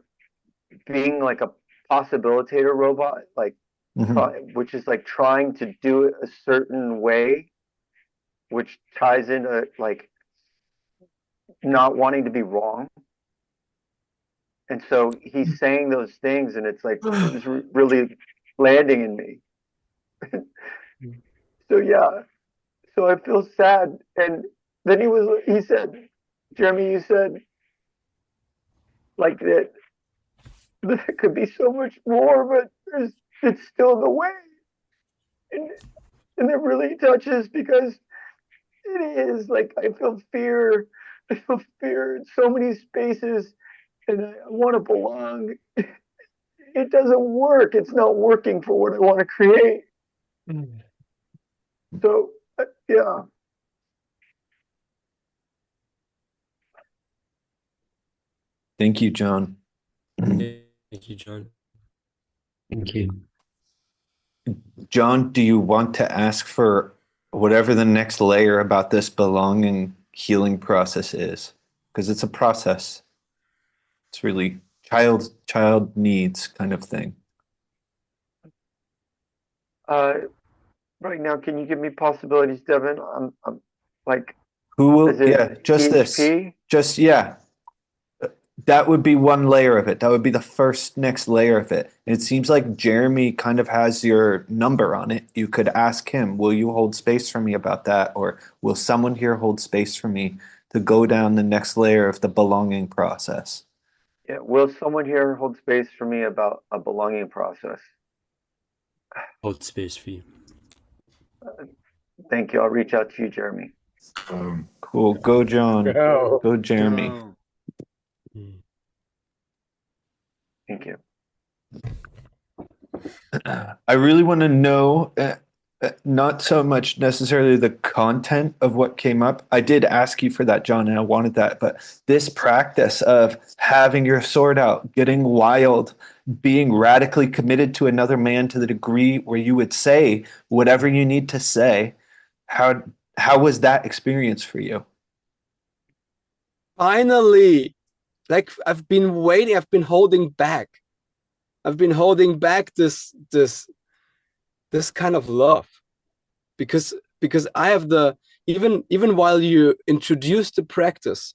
being like a possibilitator robot, like which is like trying to do it a certain way, which ties into like not wanting to be wrong. And so he's saying those things, and it's like it was really landing in me. So yeah, so I feel sad. And then he said, Jeremy, you said like that there could be so much more, but it's still in the way. And it really touches, because it is like I feel fear. I feel fear in so many spaces, and I want to belong. It doesn't work. It's not working for what I want to create. So yeah. Thank you, John. Thank you, John. Thank you. John, do you want to ask for whatever the next layer about this belonging healing process is? Because it's a process. It's really child needs kind of thing. Right now, can you give me possibilities, Devin? I'm like, who will? is it Yeah, just this. EHP? Just yeah. That would be one layer of it. That would be the first next layer of it. And it seems like Jeremy kind of has your number on it. You could ask him, will you hold space for me about that? Or will someone here hold space for me to go down the next layer of the belonging process? Yeah, will someone here hold space for me about a belonging process? Hold space for you. Thank you. I'll reach out to you, Jeremy. Cool. Go, John. Go, Jeremy. Go. Thank you. I really want to know, not so much necessarily the content of what came up. I did ask you for that, John, and I wanted that. But this practice of having your sword out, getting wild, being radically committed to another man to the degree where you would say whatever you need to say, how was that experience for you? Finally, like I've been waiting, I've been holding back. I've been holding back this kind of love, because I have even while you introduced the practice,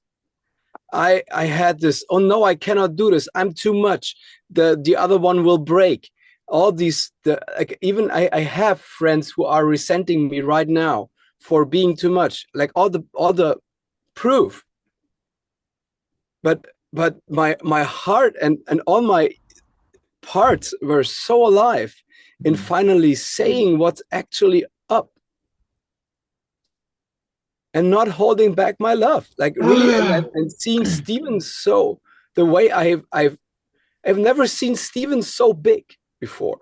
I had this, oh no, I cannot do this. I'm too much. The other one will break. All these, like even I have friends who are resenting me right now for being too much. Like all the proof. But my heart and all my parts were so alive in finally saying what's actually up and not holding back my love, like really, and seeing Steven so the way I've never seen Steven so big before.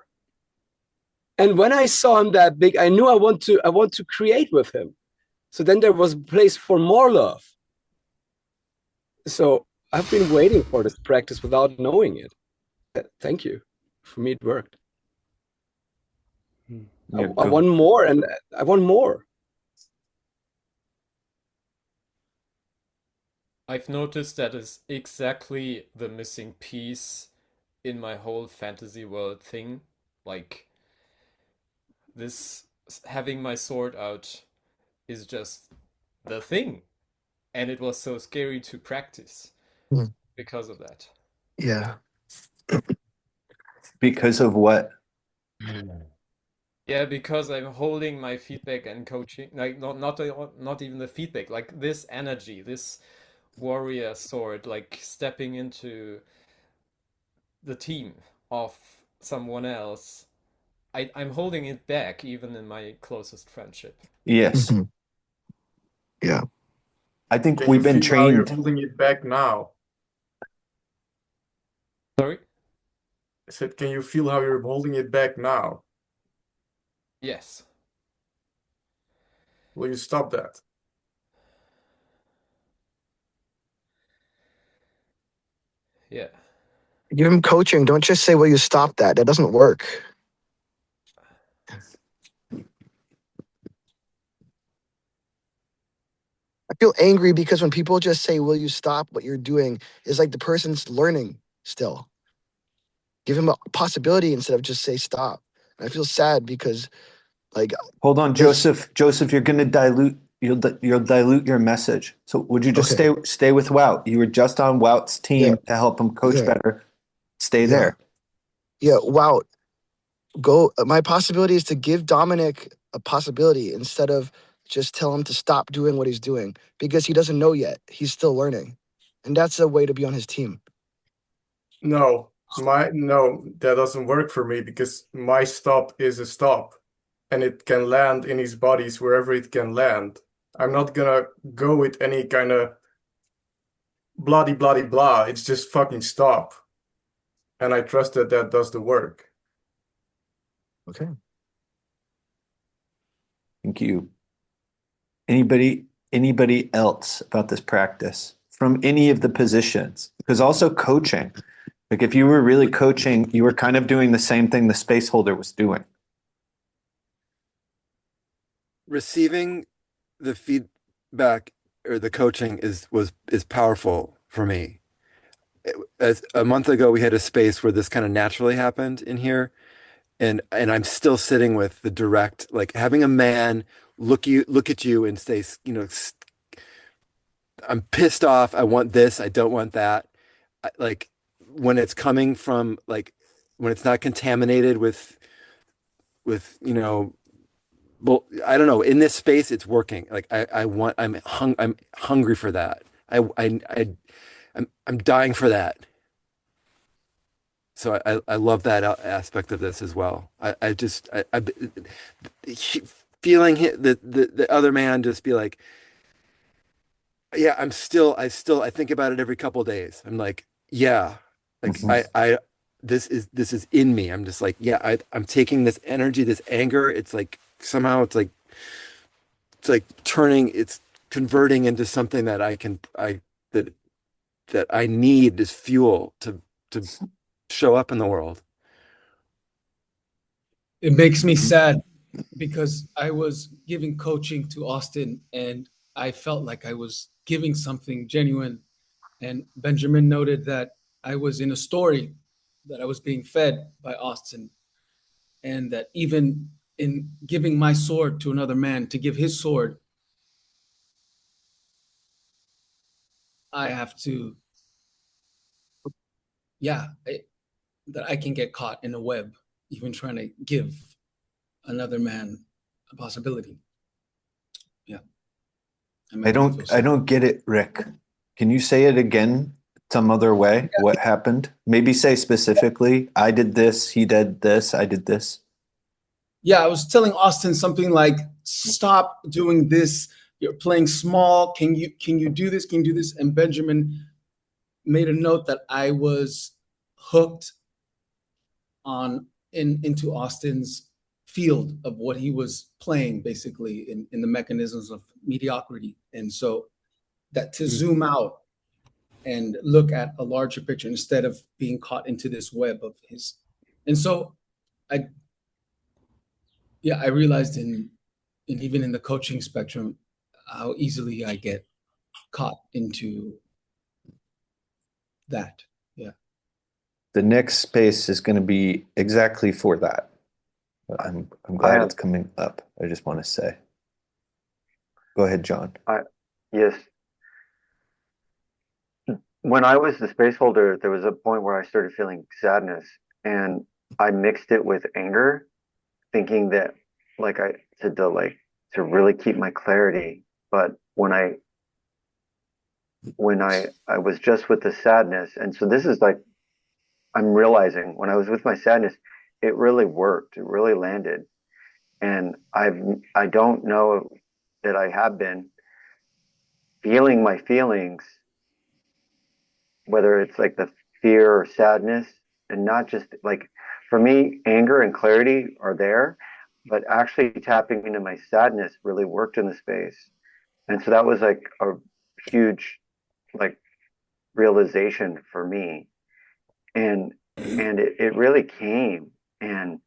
And when I saw him that big, I knew I want to create with him. So then there was a place for more love. So I've been waiting for this practice without knowing it. Thank you. For me, it worked. I want more, and I want more. I've noticed that is exactly the missing piece in my whole fantasy world thing. Like, this having my sword out is just the thing. And it was so scary to practice because of that. Yeah. Because of what? Yeah, because I'm holding my feedback and coaching, like not even the feedback, like this energy, this warrior sword, like stepping into the team of someone else. I'm holding it back even in my closest friendship. Yes. Mhm. Yeah. I think Can you we've been feel how you're trained. holding it back now? Sorry? I said, can you feel how you're holding it back now? Yes. Will you stop that? Yeah. Give him coaching. Don't just say, "Will you stop that?" That doesn't work. I feel angry because when people just say, "Will you stop what you're doing?" it's like the person's learning still. Give him a possibility instead of just say stop. And I feel sad because like Hold on, this. Joseph. Joseph, you're going to dilute. You'll dilute your message. So would you just Okay. stay with Wout? You were just on Wout's Yeah. team to help him coach Yeah. better. Stay Yeah. there. Yeah. Wow. Go. My possibility is to give Dominic a possibility instead of just tell him to stop doing what he's doing because he doesn't know yet. He's still learning, and that's a way to be on his team. No, that doesn't work for me because my stop is a stop and it can land in his bodies wherever it can land. I'm not gonna go with any kind of bloody bloody blah. It's just fucking stop. And I trust that that does the work. Okay. Thank you. Anybody else about this practice from any of the positions? Because also coaching. Like if you were really coaching, you were kind of doing the same thing the space holder was doing. Receiving the feedback or the coaching is powerful for me. As a month ago, we had a space where this kind of naturally happened in here, and I'm still sitting with the direct, like having a man look at you and say, I'm pissed off. I want this. I don't want that. Like when it's coming from like when it's not contaminated with well, I don't know. In this space, it's working. Like I'm hungry for that. I'm dying for that. So I love that aspect of this as well. I just I feeling the other man just be like, yeah, I think about it every couple of days. I'm like, yeah, like Mhm. this is in me. I'm just like, yeah, I'm taking this energy, this anger. It's like somehow it's like turning, it's converting into something that that that I need as fuel to show up in the world. It makes me sad because I was giving coaching to Austin and I felt like I was giving something genuine. And Benjamin noted that I was in a story that I was being fed by Austin, and that even in giving my sword to another man to give his sword, I have to, yeah, that I can get caught in a web, even trying to give another man a possibility. Yeah, that I makes me feel don't I sad. don't get it, Rick. Can you say it again some other way? What happened? Maybe say specifically, I did this, he did this, I did this. Yeah, I was telling Austin something like, "Stop doing this. You're playing small. Can you do this? Can you do this?" And Benjamin made a note that I was hooked on into Austin's field of what he was playing, basically in the mechanisms of mediocrity, and so that to zoom out and look at a larger picture instead of being caught into this web of his, and so I yeah, I realized in even in the coaching spectrum how easily I get caught into that. Yeah. The next space is going to be exactly for that. I'm I glad have, it's coming up. I just want to say. Go ahead, John. yes. When I was the space holder, there was a point where I started feeling sadness, and I mixed it with anger, thinking that like I said, to really keep my clarity. But when I was just with the sadness, and so this is like I'm realizing when I was with my sadness, it really worked. It really landed. And I don't know that I have been feeling my feelings, whether it's like the fear or sadness, and not just like for me, anger and clarity are there, but actually tapping into my sadness really worked in the space. And so that was like a huge like realization for me. And it really came and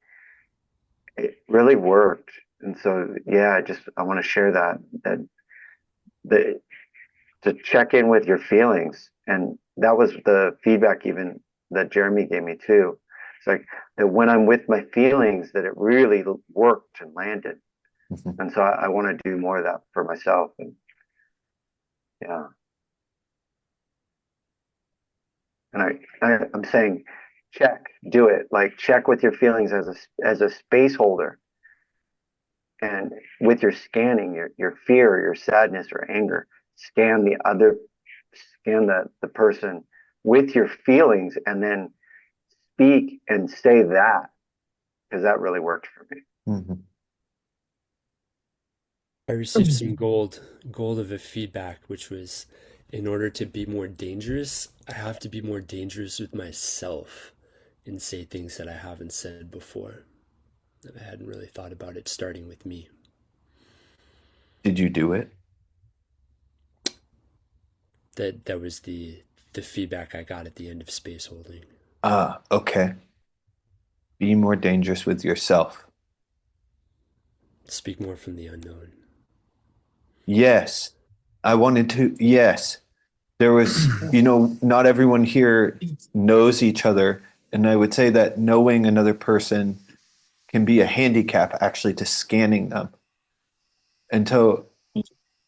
it really worked. And so yeah, I want to share that to check in with your feelings. And that was the feedback even that Jeremy gave me too. It's like that when I'm with my feelings, that it really worked and landed. Mhm. And so I want to do more of that for myself. And yeah. And I'm saying, check, do it. Like check with your feelings as a space holder, and with your scanning, your fear, your sadness or anger, scan scan the person with your feelings, and then speak and say that, because that really worked for me. Mhm. I received some gold of a feedback, which was in order to be more dangerous, I have to be more dangerous with myself and say things that I haven't said before. I hadn't really thought about it starting with me. Did you do it? That was the feedback I got at the end of space holding. Ah, okay. Be more dangerous with yourself. Speak more from the unknown. Yes. Yes. There was, not everyone here knows each other. And I would say that knowing another person can be a handicap actually to scanning them. And so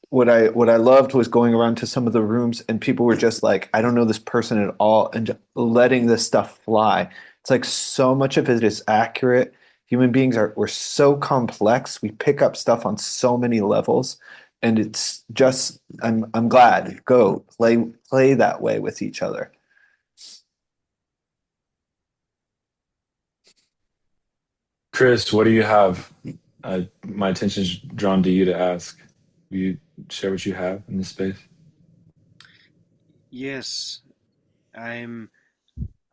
what I loved was going around to some of the rooms and people were just like, I don't know this person at all, and just letting this stuff fly. It's like so much of it is accurate. Human beings we're so complex. We pick up stuff on so many levels. And it's just I'm glad. Go play that way with each other. Chris, what do you have? My attention is drawn to you to ask. Will you share what you have in this space? Yes, I'm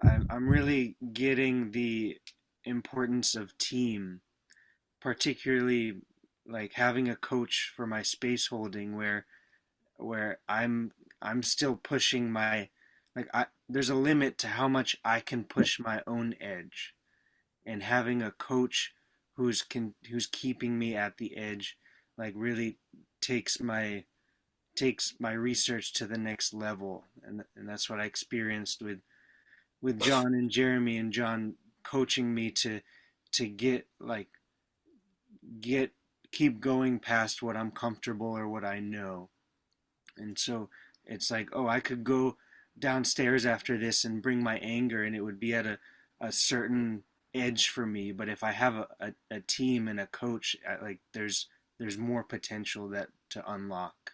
I'm really getting the importance of team, particularly like having a coach for my space holding where I'm still pushing my like I there's a limit to how much I can push my own edge, and having a coach who's keeping me at the edge like really takes my takes my research to the next level. And that's what I experienced with John and Jeremy, and John coaching me to get like get keep going past what I'm comfortable or what I know. And so it's like, oh, I could go downstairs after this and bring my anger, and it would be at a certain edge for me. But if I have a team and a coach, like there's more potential that to unlock.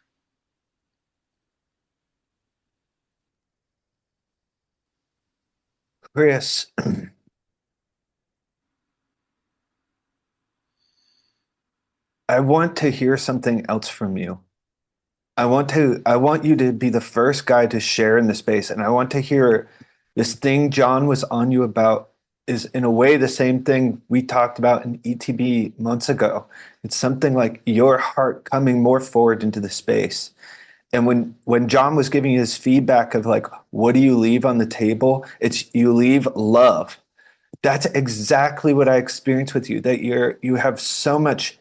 Chris, I want to hear something else from you. I want you to be the first guy to share in the space. And I want to hear this thing John was on you about is in a way the same thing we talked about in ETB months ago. It's something like your heart coming more forward into the space. And when John was giving his feedback of like, what do you leave on the table? It's you leave love. That's exactly what I experienced with you, that you have so much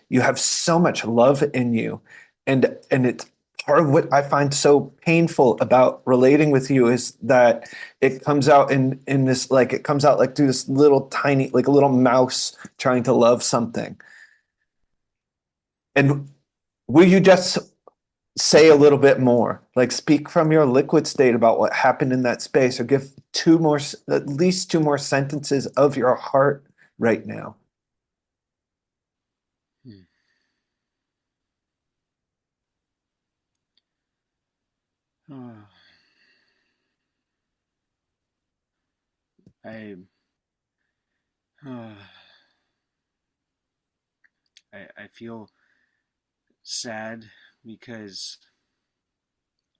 love in you. And it's part of what I find so painful about relating with you is that it comes out in this like it comes out like through this little tiny like a little mouse trying to love something. And will you just say a little bit more, like speak from your liquid state about what happened in that space, or give at least two more sentences of your heart right now? Hmm. Oh, I, uh, I feel sad because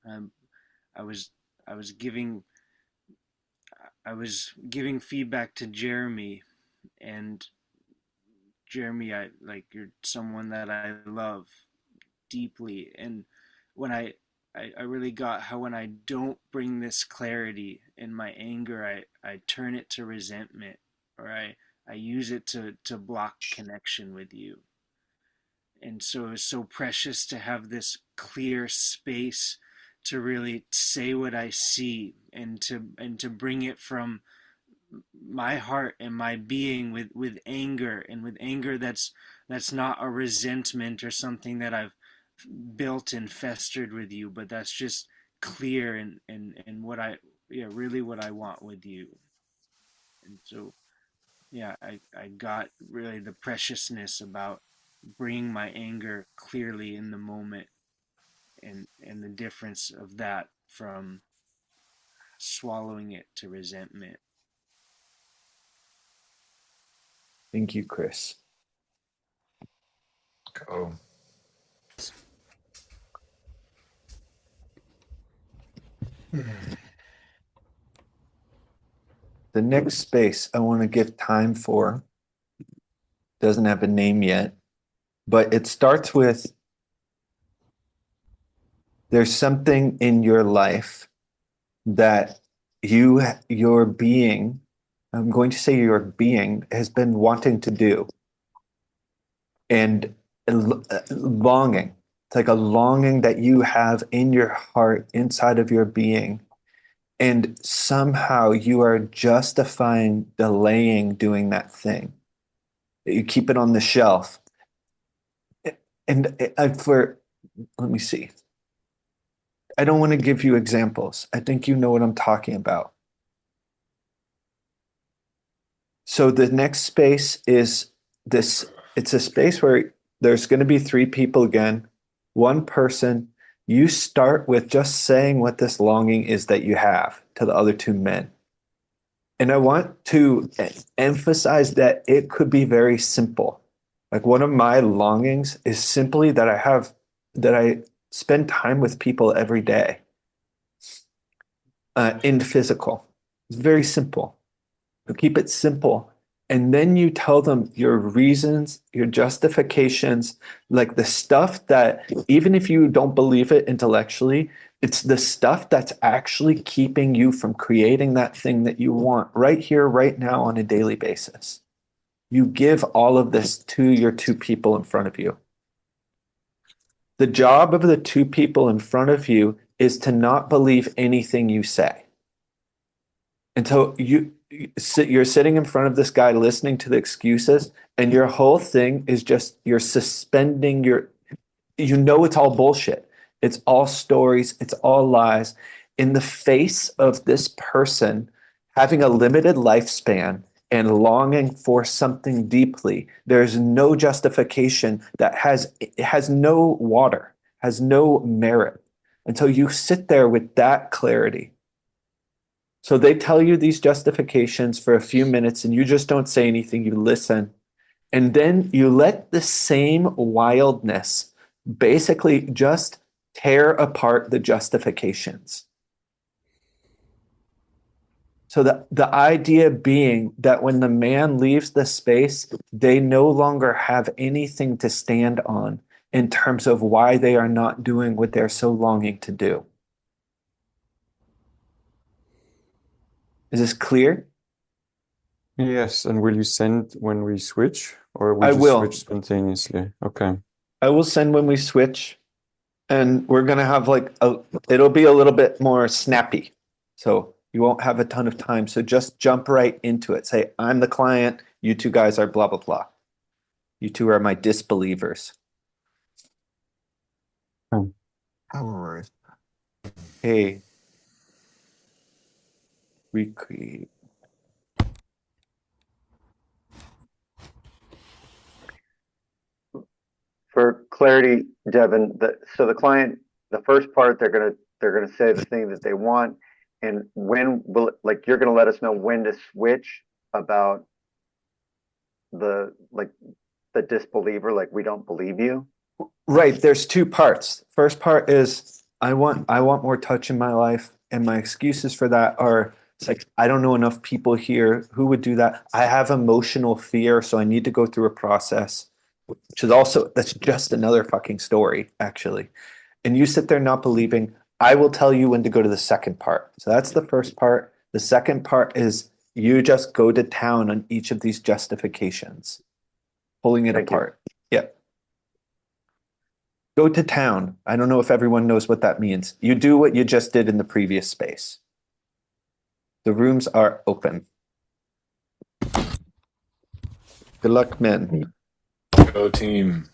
um, I was I was giving I was giving feedback to Jeremy, and Jeremy, I like you're someone that I love deeply, and when I really got how when I don't bring this clarity in my anger, I turn it to resentment, or I use it to block connection with you. And so it's so precious to have this clear space to really say what I see, and to bring it from my heart and my being with anger, and with anger that's not a resentment or something that I've built and festered with you, but that's just clear, and what I, yeah, really what I want with you. And so yeah, I got really the preciousness about bringing my anger clearly in the moment, and the difference of that from swallowing it to resentment. Thank you, Chris. Oh. The next space I want to give time for doesn't have a name yet, but it starts with there's something in your life that your being, I'm going to say your being, has been wanting to do, and longing. It's like a longing that you have in your heart, inside of your being. And somehow you are justifying delaying doing that thing. You keep it on the shelf. And let me see. I don't want to give you examples. I think you know what I'm talking about. So the next space is this. It's a space where there's going to be three people again, one person. You start with just saying what this longing is that you have to the other two men. And I want to emphasize that it could be very simple. Like one of my longings is simply that I spend time with people every day in physical. It's very simple. So keep it simple. And then you tell them your reasons, your justifications, like the stuff that, even if you don't believe it intellectually, it's the stuff that's actually keeping you from creating that thing that you want right here, right now, on a daily basis. You give all of this to your two people in front of you. The job of the two people in front of you is to not believe anything you say. And so you're sitting in front of this guy listening to the excuses, and your whole thing is just you're suspending it's all bullshit. It's all stories, it's all lies. In the face of this person having a limited lifespan and longing for something deeply, there's no justification that has no water, has no merit. Until you sit there with that clarity. So they tell you these justifications for a few minutes and you just don't say anything, you listen. And then you let the same wildness basically just tear apart the justifications. So the idea being that when the man leaves the space, they no longer have anything to stand on in terms of why they are not doing what they're so longing to do. Is this clear? Yes, and will you send when we switch, or we I just will. switch spontaneously? Okay. I will send when we switch, and we're gonna have it'll be a little bit more snappy. So you won't have a ton of time. So just jump right into it. Say, I'm the client, you two guys are blah blah blah. You two are my disbelievers. Oh. Hey, recreate. for clarity, Devin, so the client, the first part, they're gonna say the thing that they want, and when will like you're gonna let us know when to switch about the like the disbeliever, like we don't believe you. Right. There's two parts. First part is I want more touch in my life, and my excuses for that are it's like I don't know enough people here who would do that. I have emotional fear, so I need to go through a process, which is also that's just another fucking story, actually. And you sit there not believing. I will tell you when to go to the second part. So that's the first part. The second part is you just go to town on each of these justifications, pulling it Thank you. apart. Yeah. Go to town. I don't know if everyone knows what that means. You do what you just did in the previous space. The rooms are open. Good luck, men. Go team.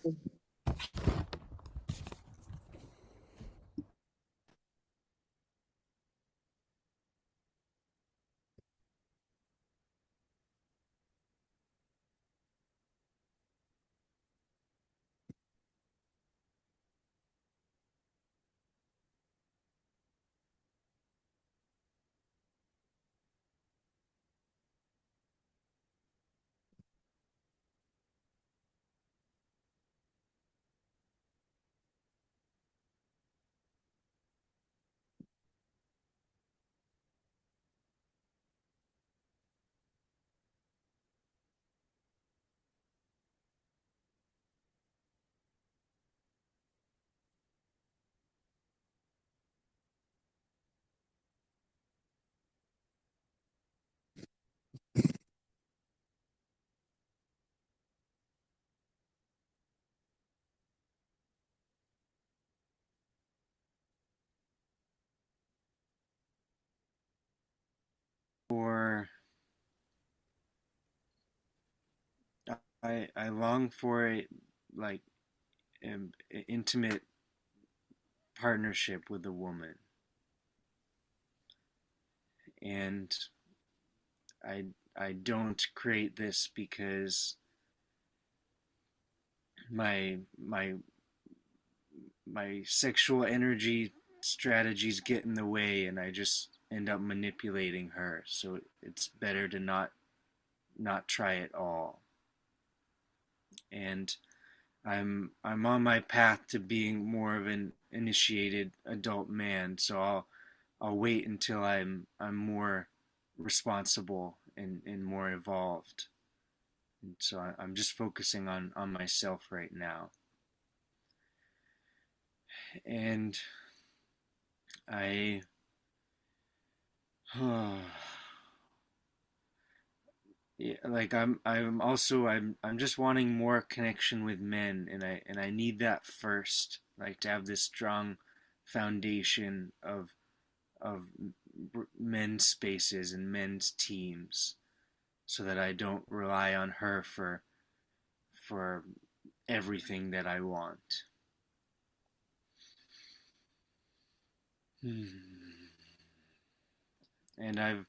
Or I long for a like intimate partnership with a woman, and I I don't create this because my my my sexual energy strategies get in the way, and I just end up manipulating her. So it's better to not try at all. And I'm on my path to being more of an initiated adult man, so I'll wait until I'm more responsible and more evolved. And so I'm just focusing on myself right now. And I yeah, like I'm also I'm just wanting more connection with men, and I need that first, like to have this strong foundation of men's spaces and men's teams, so that I don't rely on her for everything that I want. And I've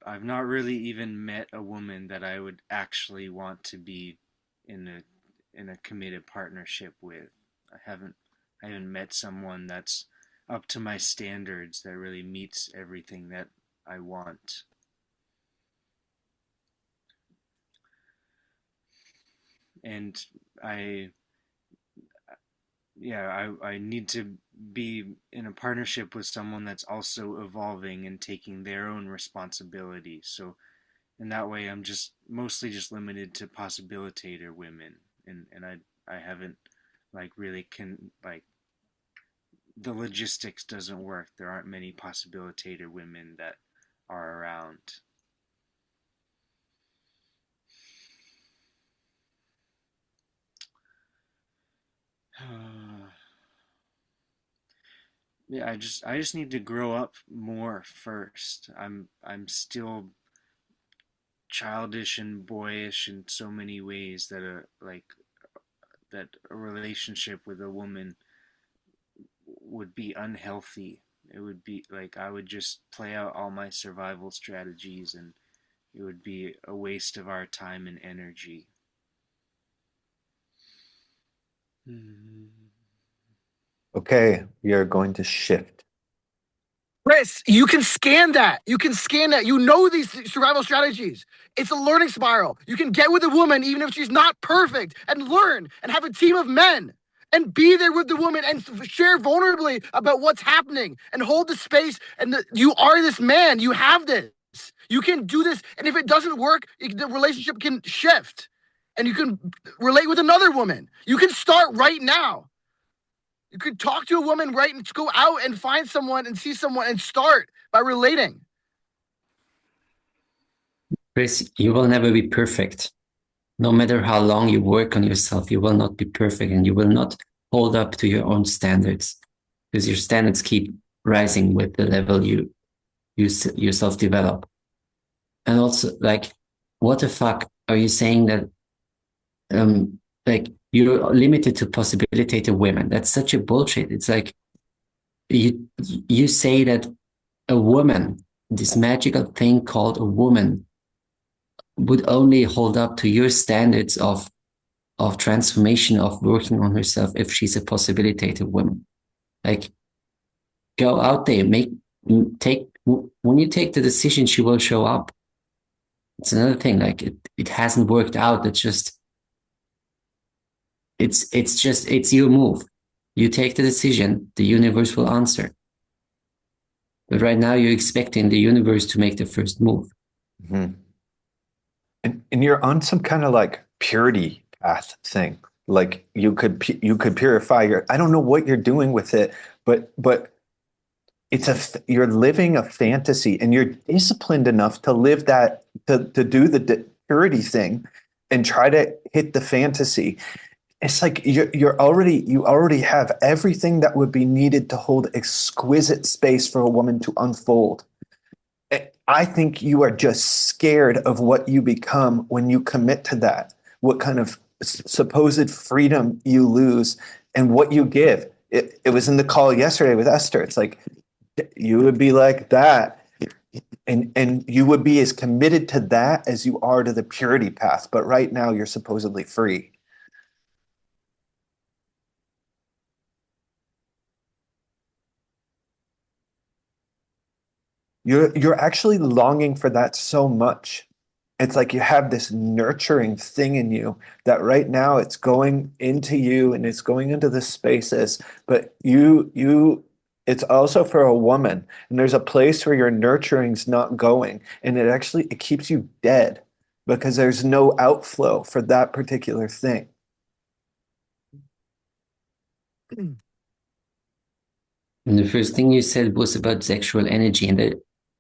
I've not really even met a woman that I would actually want to be in a committed partnership with. I haven't met someone that's up to my standards, that really meets everything that I want. And I I need to be in a partnership with someone that's also evolving and taking their own responsibility. So in that way, I'm just mostly just limited to possibilitator women, and I haven't like really can like the logistics doesn't work. There aren't many possibilitator women that are around. Yeah, I just need to grow up more first. I'm still childish and boyish in so many ways that that a relationship with a woman would be unhealthy. It would be like I would just play out all my survival strategies, and it would be a waste of our time and energy. Okay, we are going to shift. Chris, you can scan that. You can scan that. You know these survival strategies. It's a learning spiral. You can get with a woman even if she's not perfect and learn and have a team of men and be there with the woman and share vulnerably about what's happening and hold the space. And you are this man. You have this. You can do this. And if it doesn't work, the relationship can shift and you can relate with another woman. You can start right now. You could talk to a woman, right, and go out and find someone and see someone and start by relating. Chris, you will never be perfect. No matter how long you work on yourself, you will not be perfect and you will not hold up to your own standards because your standards keep rising with the level you yourself develop. And also, like, what the fuck are you saying that like you're limited to possibilitated women? That's such a bullshit. It's like you say that a woman, this magical thing called a woman, would only hold up to your standards of transformation, of working on herself if she's a possibilitated woman. Like, go out there, when you take the decision, she will show up. It's another thing. Like it hasn't worked out. It's your move. You take the decision, the universe will answer. But right now you're expecting the universe to make the first move. Mm-hmm. And you're on some kind of like purity path thing. Like you could purify your, I don't know what you're doing with it, but you're living a fantasy and you're disciplined enough to live that, to do the purity thing and try to hit the fantasy. It's like you already have everything that would be needed to hold exquisite space for a woman to unfold. I think you are just scared of what you become when you commit to that, what kind of supposed freedom you lose and what you give. It was in the call yesterday with Esther. It's like, you would be like that. And you would be as committed to that as you are to the purity path. But right now you're supposedly free. You're actually longing for that so much. It's like you have this nurturing thing in you that right now it's going into you and it's going into the spaces, but it's also for a woman. And there's a place where your nurturing's not going. And it keeps you dead because there's no outflow for that particular thing. And the first thing you said was about sexual energy, and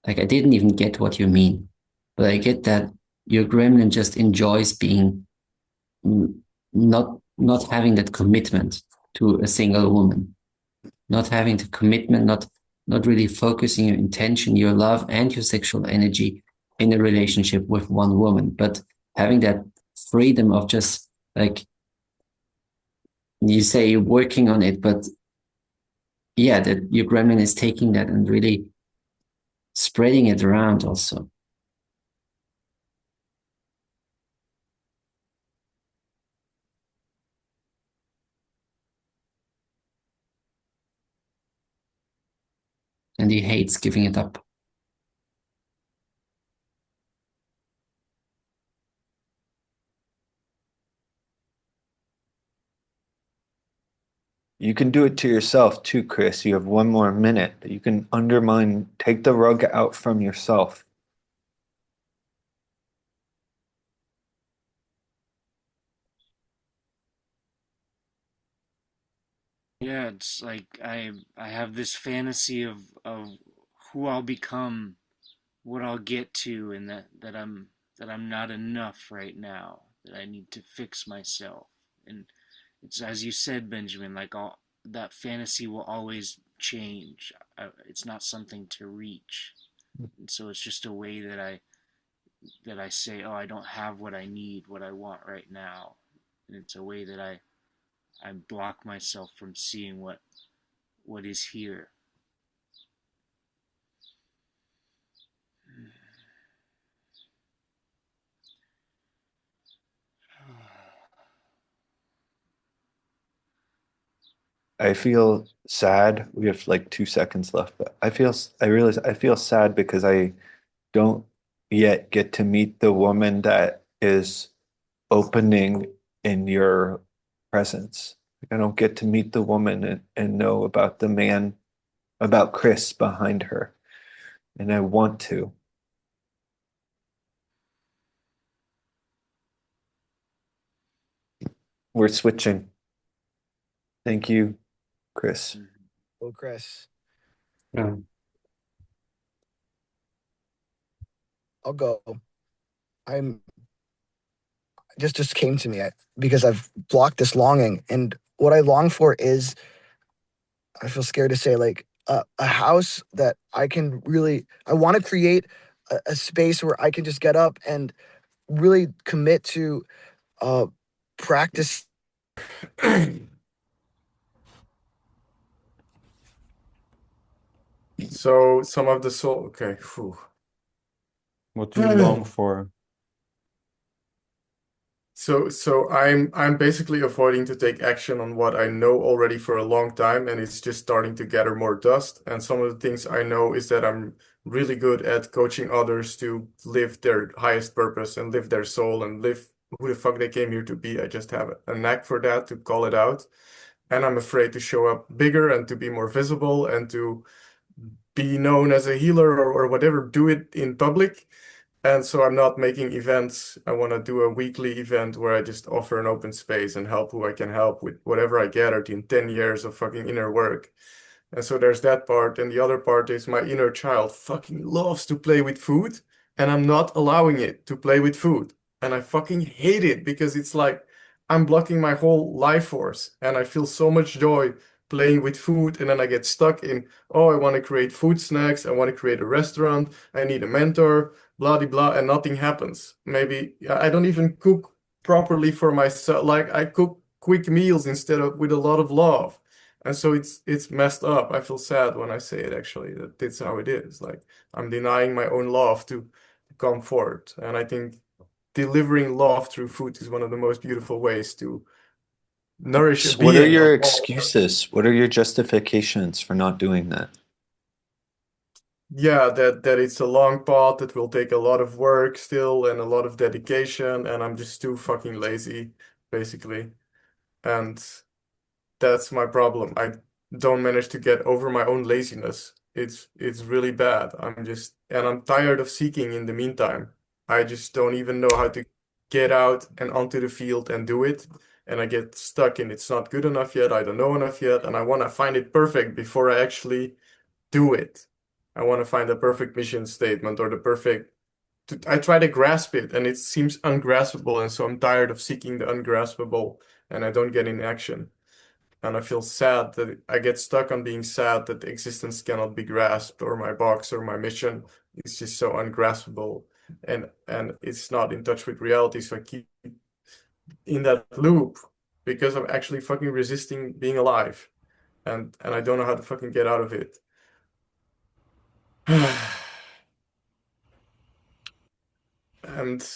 I didn't even get what you mean, but I get that your gremlin just enjoys being not having that commitment to a single woman, not having the commitment, not really focusing your intention, your love, and your sexual energy in a relationship with one woman, but having that freedom of just like you say you're working on it, but yeah, that your gremlin is taking that and really spreading it around also. And he hates giving it up. You can do it to yourself too, Chris. You have one more minute. You can take the rug out from yourself. Yeah, it's like I have this fantasy of who I'll become, what I'll get to, and that I'm not enough right now, that I need to fix myself. And it's as you said, Benjamin, like all that fantasy will always change. It's not something to reach. And so it's just a way that I say, "Oh, I don't have what I need, what I want right now." And it's a way that I block myself from seeing what is here. I feel sad. We have like 2 seconds left, but I realize I feel sad because I don't yet get to meet the woman that is opening in your presence. I don't get to meet the woman and know about the man, about Chris behind her. And I want to. We're switching. Thank you, Chris. Oh, Chris. Yeah. I'll go. I'm just came to me because I've blocked this longing, and what I long for is, I feel scared to say, like a house that I can really. I want to create a space where I can just get up and really commit to practice. So some of the soul. Okay. Phew. What do you long for? So I'm basically avoiding to take action on what I know already for a long time, and it's just starting to gather more dust. And some of the things I know is that I'm really good at coaching others to live their highest purpose and live their soul and live who the fuck they came here to be. I just have a knack for that, to call it out. And I'm afraid to show up bigger and to be more visible and to be known as a healer or whatever, do it in public. And so I'm not making events. I want to do a weekly event where I just offer an open space and help who I can help with whatever I gathered in 10 years of fucking inner work. And so there's that part. And the other part is my inner child fucking loves to play with food, and I'm not allowing it to play with food. And I fucking hate it because it's like I'm blocking my whole life force. And I feel so much joy playing with food. And then I get stuck in, oh, I want to create food snacks. I want to create a restaurant. I need a mentor, blah, blah, blah. And nothing happens. Maybe I don't even cook properly for myself. Like I cook quick meals instead of with a lot of love. And so it's messed up. I feel sad when I say it, actually, that that's how it is. Like I'm denying my own love to come forward. And I think delivering love through food is one of the most beautiful ways to nourish a What are being your of all. excuses? What are your justifications for not doing that? Yeah, that it's a long path that will take a lot of work still and a lot of dedication, and I'm just too fucking lazy, basically. And that's my problem. I don't manage to get over my own laziness. It's really bad. I'm tired of seeking in the meantime. I just don't even know how to get out and onto the field and do it. And I get stuck in it's not good enough yet, I don't know enough yet, and I want to find it perfect before I actually do it. I want to find the perfect mission statement or the perfect. I try to grasp it and it seems ungraspable, and so I'm tired of seeking the ungraspable and I don't get in action. And I feel sad that I get stuck on being sad that the existence cannot be grasped, or my box or my mission is just so ungraspable, and it's not in touch with reality. So I keep in that loop because I'm actually fucking resisting being alive, and I don't know how to fucking get out of it. And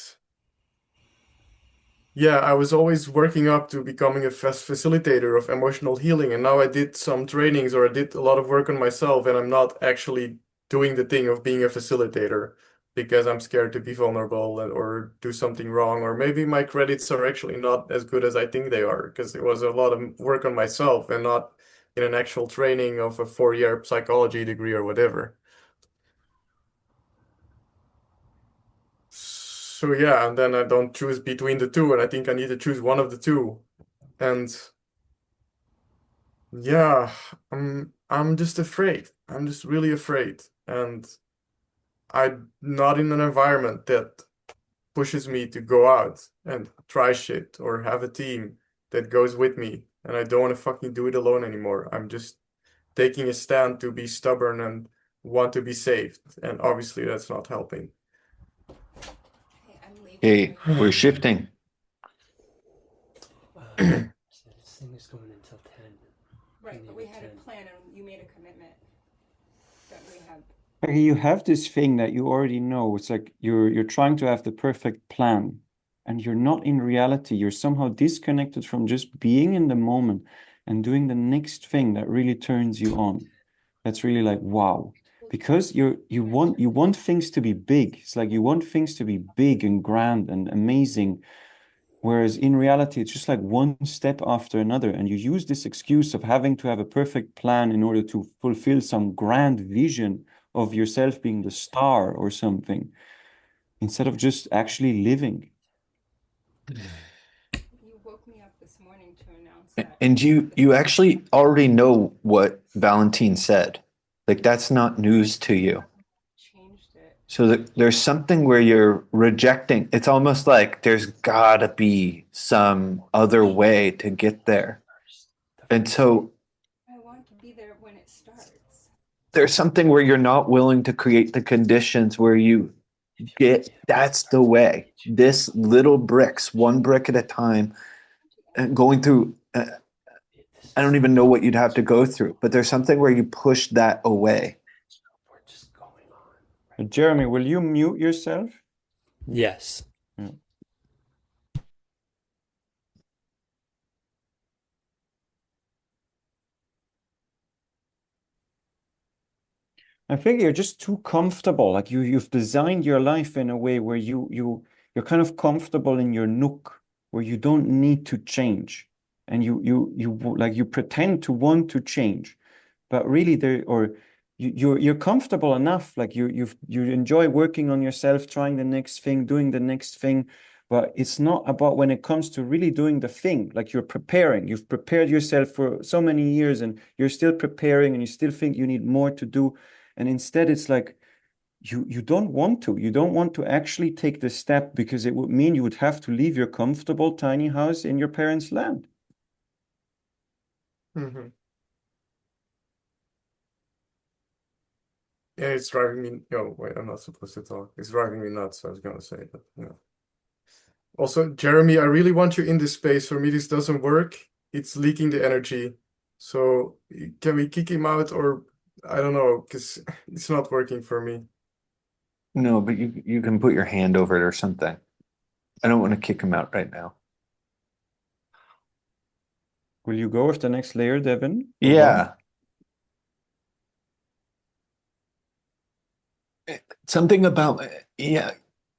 yeah, I was always working up to becoming a facilitator of emotional healing, and now I did some trainings or I did a lot of work on myself, and I'm not actually doing the thing of being a facilitator because I'm scared to be vulnerable or do something wrong, or maybe my credits are actually not as good as I think they are because it was a lot of work on myself and not in an actual training of a 4-year psychology degree or whatever. So yeah, and then I don't choose between the two, and I think I need to choose one of the two. And yeah, I'm just afraid. I'm just really afraid. And I'm not in an environment that pushes me to go out and try shit or have a team that goes with me. And I don't want to fucking do it alone anymore. I'm just taking a stand to be stubborn and want to be saved. And obviously that's not helping. Hey, we're shifting. This thing is going until 10. Right, but we had a plan and you made a commitment that we have. You have this thing that you already know. It's like you're trying to have the perfect plan, and you're not in reality. You're somehow disconnected from just being in the moment. and doing the next thing that really turns you on. That's really like, wow. Because you want things to be big. It's like you want things to be big and grand and amazing. Whereas in reality, it's just like one step after another. And you use this excuse of having to have a perfect plan in order to fulfill some grand vision of yourself being the star or something, instead of just actually living. You woke me up this morning to announce that. And you actually already know what Valentine said. Like that's not news to you. Changed it. So there's something where you're rejecting. It's almost like there's gotta be some other way to get there. And so I want to be there when it starts. there's something where you're not willing to create the conditions where you get that's the way. This little bricks, one brick at a time, and going through. I don't even know what you'd have to go through, but there's something where you push that away. Jeremy, will you mute yourself? Yes. Yeah. I think you're just too comfortable. Like you've designed your life in a way where you're kind of comfortable in your nook where you don't need to change, and you pretend to want to change, but really you're comfortable enough. Like you enjoy working on yourself, trying the next thing, doing the next thing. But it's not about when it comes to really doing the thing, like you've prepared yourself for so many years and you're still preparing and you still think you need more to do. And instead, it's like you don't want to. You don't want to actually take the step because it would mean you would have to leave your comfortable tiny house in your parents' land. Mm-hmm. Yeah, it's driving me. No, wait, I'm not supposed to talk. It's driving me nuts. I was gonna say that. Yeah. Also, Jeremy, I really want you in this space. For me, this doesn't work. It's leaking the energy. So can we kick him out, or I don't know, because it's not working for me. No, but you can put your hand over it or something. I don't want to kick him out right now. Will you go with the next layer, Devin? Yeah. Something about, yeah,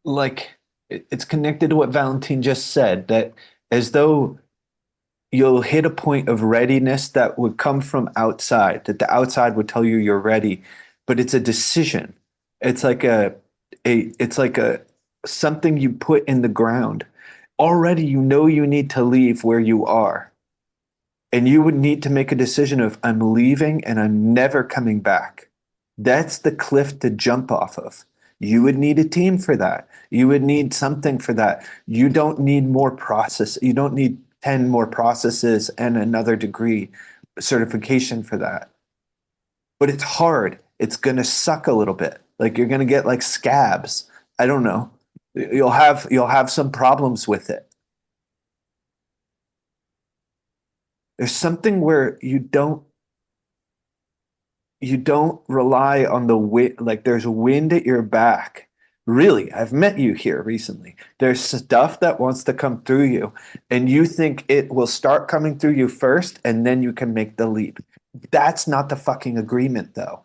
like it's connected to what Valentine just said, that as though you'll hit a point of readiness that would come from outside, that the outside would tell you you're ready, but it's a decision. It's like it's like a something you put in the ground. Already you know you need to leave where you are. And you would need to make a decision of I'm leaving and I'm never coming back. That's the cliff to jump off of. You would need a team for that. You would need something for that. You don't need more process. You don't need 10 more processes and another degree certification for that. But it's hard. It's going to suck a little bit. Like you're going to get like scabs. I don't know. You'll have some problems with it. There's something where you don't rely on the wind, like there's wind at your back. Really, I've met you here recently. There's stuff that wants to come through you, and you think it will start coming through you first, and then you can make the leap. That's not the fucking agreement, though.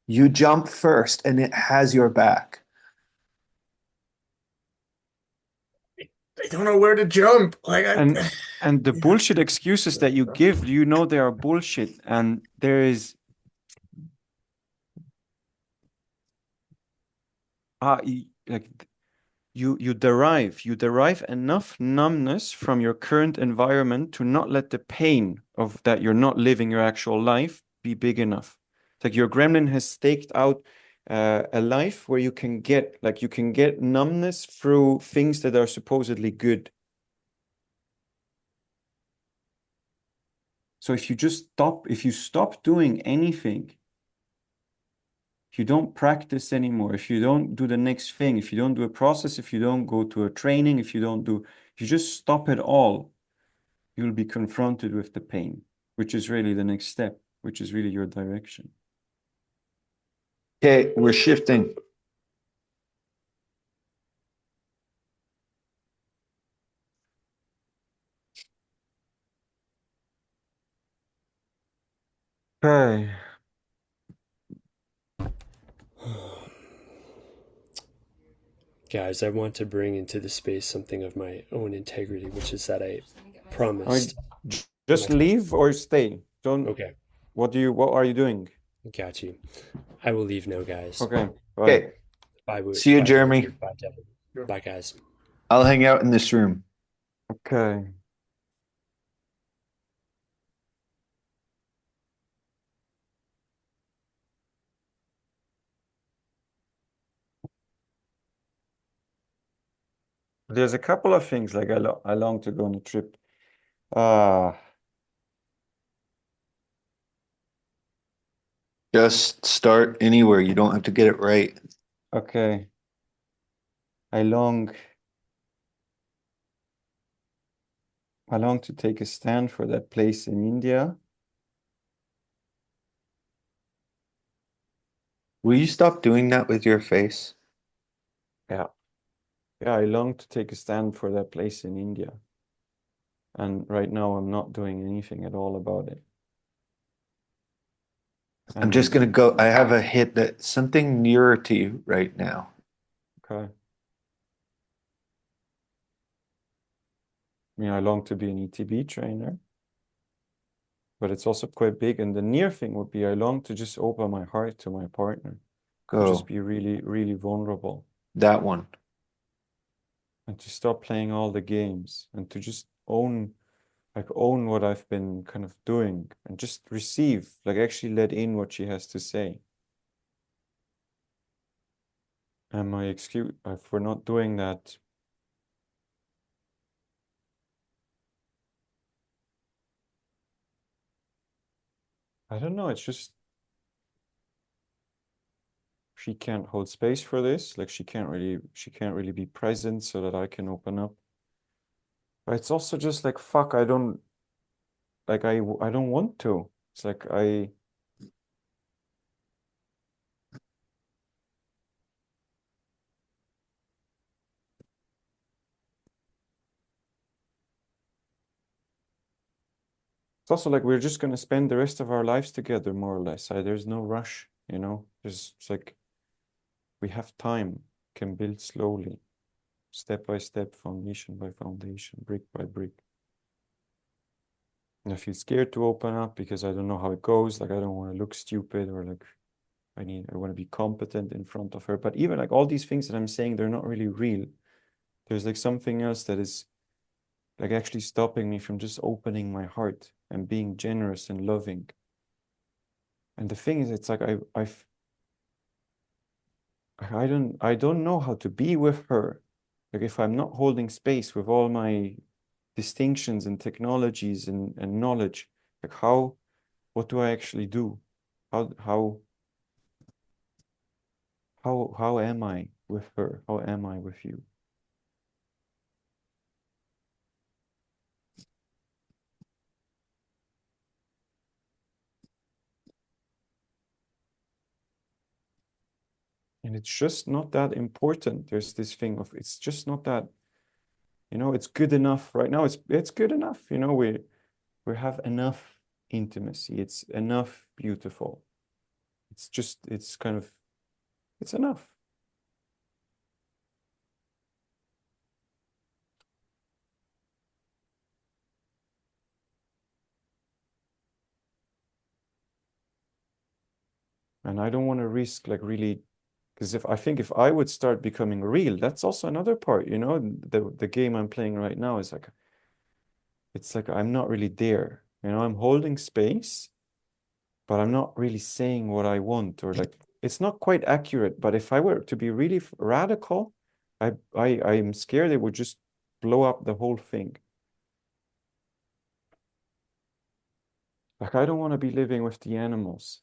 You jump first, and it has your back. I don't know where to jump. Like and the bullshit excuses that you give, you know they are bullshit, and there is like you derive enough numbness from your current environment to not let the pain of that you're not living your actual life be big enough. It's like your gremlin has staked out a life where you can get numbness through things that are supposedly good. So if you stop doing anything, if you don't practice anymore, if you don't do the next thing, if you don't do a process, if you don't go to a training, if you just stop it all, you'll be confronted with the pain, which is really the next step, which is really your direction. Okay, we're shifting. Okay. Guys, I want to bring into the space something of my own integrity, which is that I I mean, promised. just leave or stay. Don't. Okay, What are you doing? got you. I will leave now, guys. Okay. Bye. Okay. Bye, See you, bye, Jeremy. Wizard. Bye, Devin. Bye, guys. I'll hang out in this room. Okay. There's a couple of things like I long to go on a trip. Just start anywhere. You don't have to get it right. Okay. I long to take a stand for that place in India. Will you stop doing that with your face? Yeah. Yeah, I long to take a stand for that place in India. And right now I'm not doing anything at all about it. I'm just gonna go. I have a hit that something nearer to you right now. Okay. I mean, I long to be an ETB trainer, but it's also quite big. And the near thing would be I long to just open my heart to my partner. To just be really, really vulnerable. That one. And to stop playing all the games and to just own what I've been kind of doing and just receive, like actually let in what she has to say. And my excuse for not doing that, I don't know, it's just she can't hold space for this. Like she can't really be present so that I can open up. But it's also just like fuck, I don't want to. It's like it's also like we're just gonna spend the rest of our lives together, more or less. There's no rush, you know? It's like we have time, can build slowly, step by step, foundation by foundation, brick by brick. And I feel scared to open up because I don't know how it goes. Like I don't want to look stupid or like I want to be competent in front of her. But even like all these things that I'm saying, they're not really real. There's like something else that is like actually stopping me from just opening my heart and being generous and loving. And the thing is, it's like I don't know how to be with her. Like if I'm not holding space with all my distinctions and technologies and knowledge, like what do I actually do? How am I with her? How am I with you? And it's just not that important. There's this thing of it's just not that, it's good enough right now. It's good enough. We have enough intimacy. It's enough beautiful. It's kind of it's enough. And I don't want to risk like really, because if I would start becoming real, that's also another part, the game I'm playing right now is like it's like I'm not really there. I'm holding space, but I'm not really saying what I want, or like it's not quite accurate. But if I were to be really radical, I'm scared it would just blow up the whole thing. Like I don't want to be living with the animals,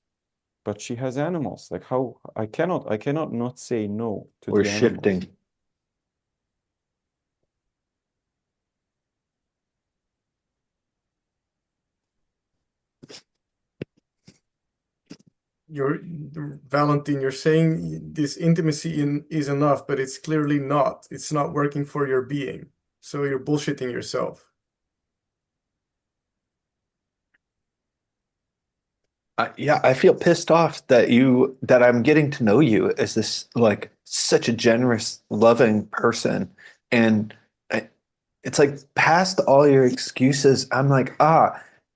but she has animals. Like how I cannot not say no to We're the animals. shifting. Valentin, you're saying this intimacy is enough, but it's clearly not. It's not working for your being. So you're bullshitting yourself. Yeah, I feel pissed off that I'm getting to know you as this like such a generous, loving person, and it's like past all your excuses. I'm like,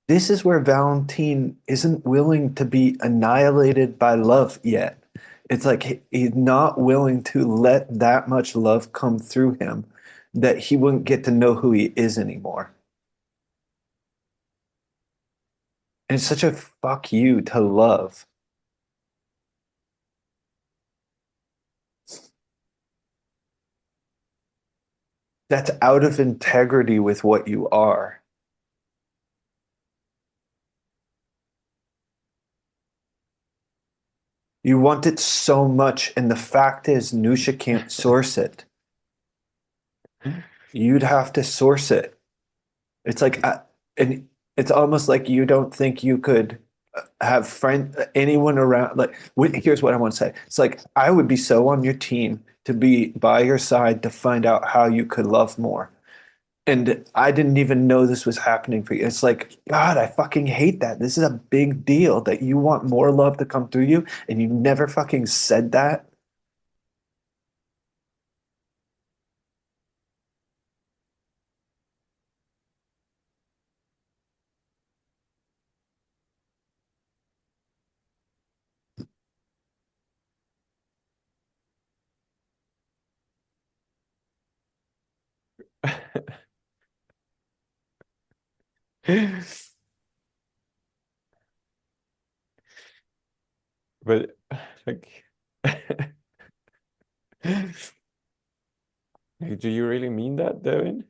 this is where Valentine isn't willing to be annihilated by love yet. It's like he's not willing to let that much love come through him that he wouldn't get to know who he is anymore. And it's such a fuck you to love. That's out of integrity with what you are. You want it so much, and the fact is, Nusha can't source it. You'd have to source it. It's like, and it's almost like you don't think you could have anyone around. Like, here's what I want to say. It's like I would be so on your team to be by your side to find out how you could love more. And I didn't even know this was happening for you. It's like, God, I fucking hate that. This is a big deal that you want more love to come through you, and you never fucking said that. But like, do you really mean that, Devin?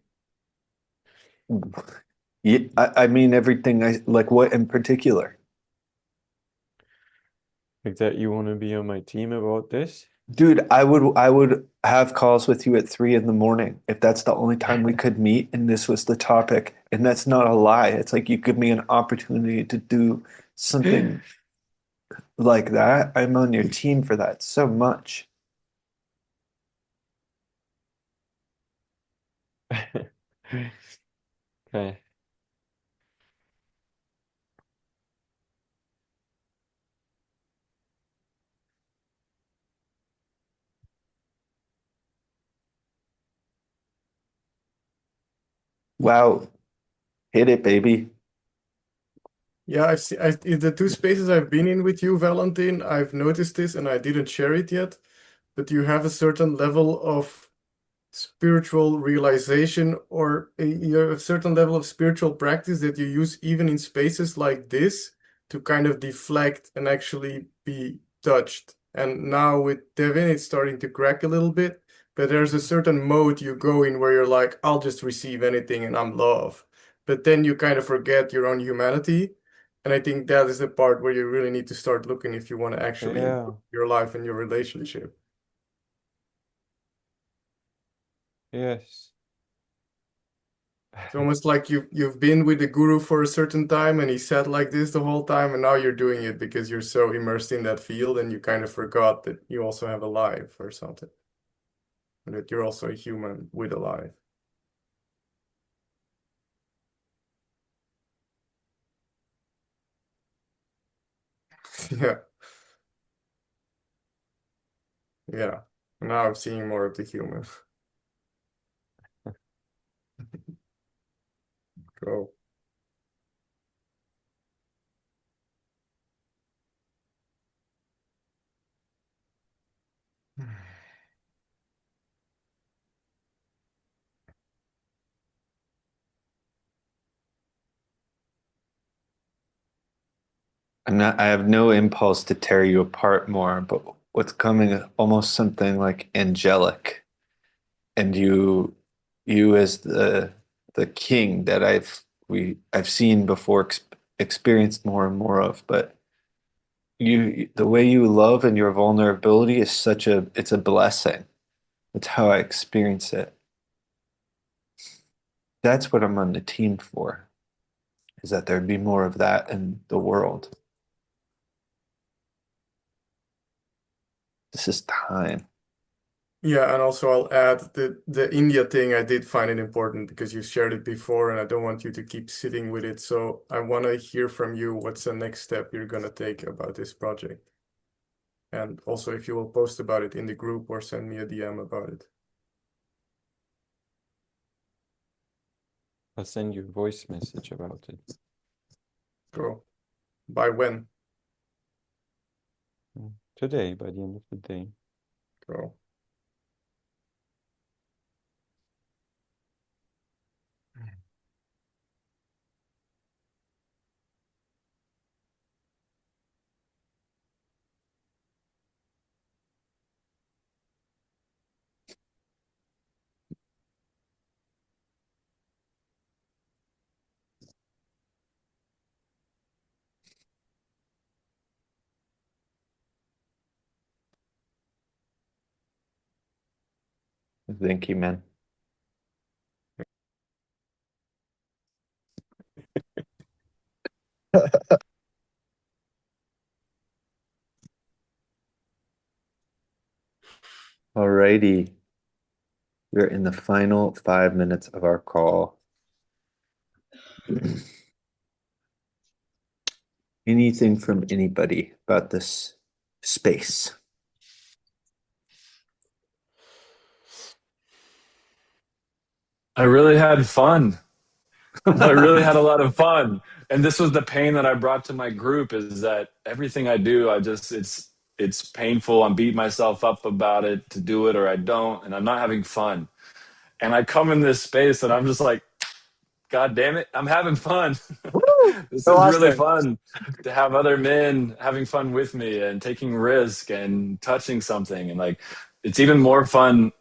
Yeah, I mean everything. I like what in particular? Like that you want to be on my team about this? Dude, I would have calls with you at 3 in the morning if that's the only time we could meet and this was the topic. And that's not a lie. It's like you give me an opportunity to do something like that. I'm on your team for that so much. Okay. Wow. Hit it, baby. Yeah, in the two spaces I've been in with you, Valentin, I've noticed this and I didn't share it yet, but you have a certain level of spiritual realization or you have a certain level of spiritual practice that you use even in spaces like this to kind of deflect and actually be touched. And now with Devin, it's starting to crack a little bit, but there's a certain mode you go in where you're like, I'll just receive anything and I'm love. But then you kind of forget your own humanity. And I think that is the part where you really need to start looking if you want to actually Yeah. improve your life and your relationship. Yes. It's almost like you've been with the guru for a certain time and he sat like this the whole time and now you're doing it because you're so immersed in that field and you kind of forgot that you also have a life or something. And that you're also a human with a life. Yeah. Yeah. Now I'm seeing more of the human. Go. I have no impulse to tear you apart more, but what's coming is almost something like angelic. And you as the king that I've seen before, experienced more and more of, but the way you love and your vulnerability is it's a blessing. That's how I experience it. That's what I'm on the team for, is that there'd be more of that in the world. This is time. Yeah, and also I'll add the India thing. I did find it important because you shared it before, and I don't want you to keep sitting with it. So I want to hear from you. What's the next step you're gonna take about this project? And also if you will post about it in the group or send me a DM about it. I'll send you a voice message about it. Cool. By when? Today, by the end of the day. Cool. Thank you, man. Alrighty. We're in the final 5 minutes of our call. Anything from anybody about this space? I really had fun. I really had a lot of fun. And this was the pain that I brought to my group, is that everything I do, it's painful. I'm beating myself up about it to do it, or I don't, and I'm not having fun. And I come in this space and I'm just like, God damn it, I'm having fun. This So is really awesome. fun to have other men having fun with me and taking risk and touching something. And like, it's even more fun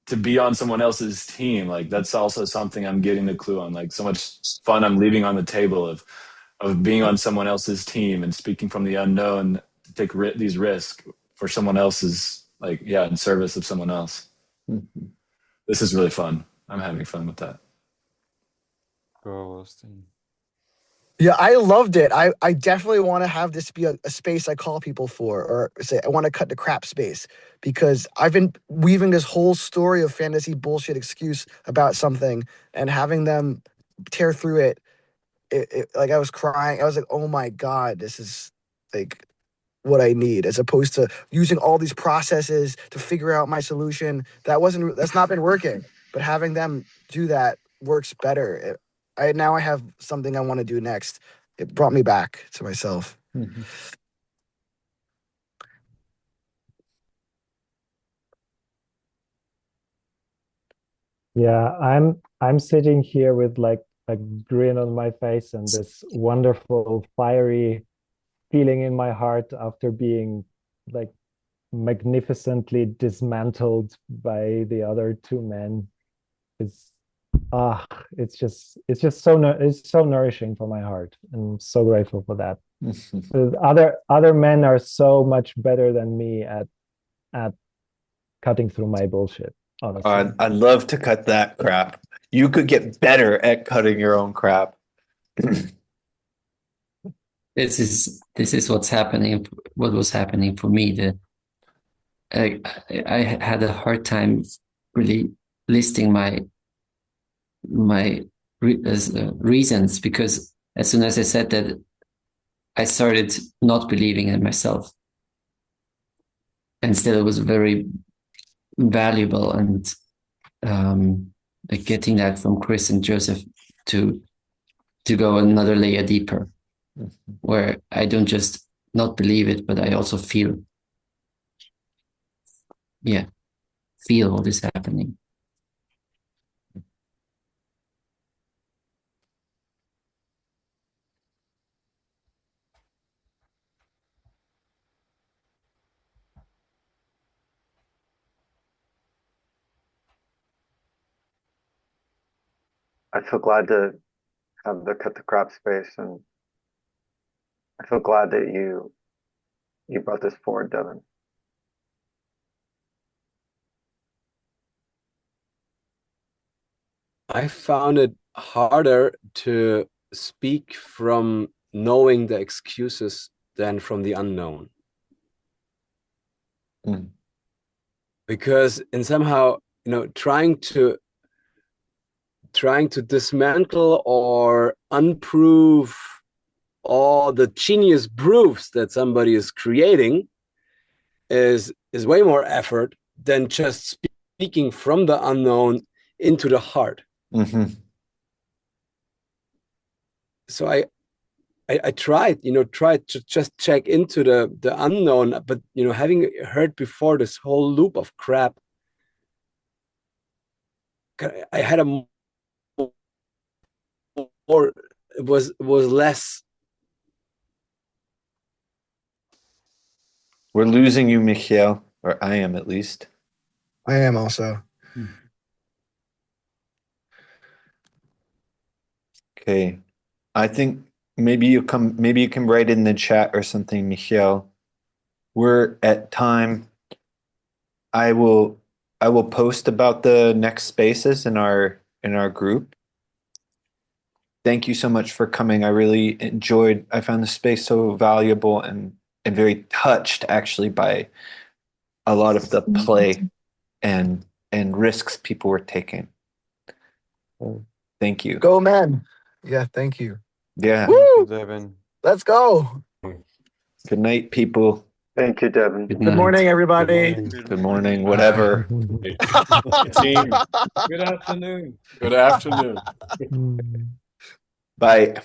to be on someone else's team. Like, that's also something I'm getting the clue on. Like, so much fun I'm leaving on the table of being on someone else's team and speaking from the unknown to take these risks for someone else's, like, yeah, in service of someone else. Mhm. This is really fun. I'm having fun with that. Go, Austin. Yeah, I loved it. I definitely want to have this be a space I call people for, or say I want to cut the crap space, because I've been weaving this whole story of fantasy bullshit excuse about something and having them tear through it. Like I was crying. I was like, oh my God, this is like what I need, as opposed to using all these processes to figure out my solution. That's not been working. But having them do that works better. Now I have something I want to do next. It brought me back to myself. Mhm. Yeah, I'm sitting here with like a grin on my face and this wonderful fiery feeling in my heart after being like magnificently dismantled by the other two men. It's ah, it's just it's so nourishing for my heart. I'm so grateful for that. Other men are so much better than me at cutting through my bullshit, honestly. I'd love to cut that crap. You could get better at cutting your own crap. This is what's happening. What was happening for me? I had a hard time really listing my reasons, because as soon as I said that, I started not believing in myself, and still it was very valuable, and like getting that from Chris and Joseph to go another layer deeper, where I don't just not believe it, but I also feel what is happening. I feel glad to have the cut the crap space, and I feel glad that you brought this forward, Devin. I found it harder to speak from knowing the excuses than from the unknown. Mm. because and somehow trying to dismantle or unprove all the genius proofs that somebody is creating is way more effort than just speaking from the unknown into the heart. Mm-hmm. So I tried to just check into the unknown, but having heard before this whole loop of crap, I had a more, it was less. We're losing you, Michiel, or I am at least. I am also. Okay. I think maybe you can write in the chat or something, Michiel. We're at time. I will post about the next spaces in our group. Thank you so much for coming. I really enjoyed. I found the space so valuable and very touched actually by a lot of the play and risks people were taking. Thank you. Go, man. Yeah, thank you. Yeah. Woo! Devin. Let's go. Good night, people. Thank you, Devin. Good Good morning, everybody. Good morning, whatever. Team. Good afternoon. Good afternoon. Bye.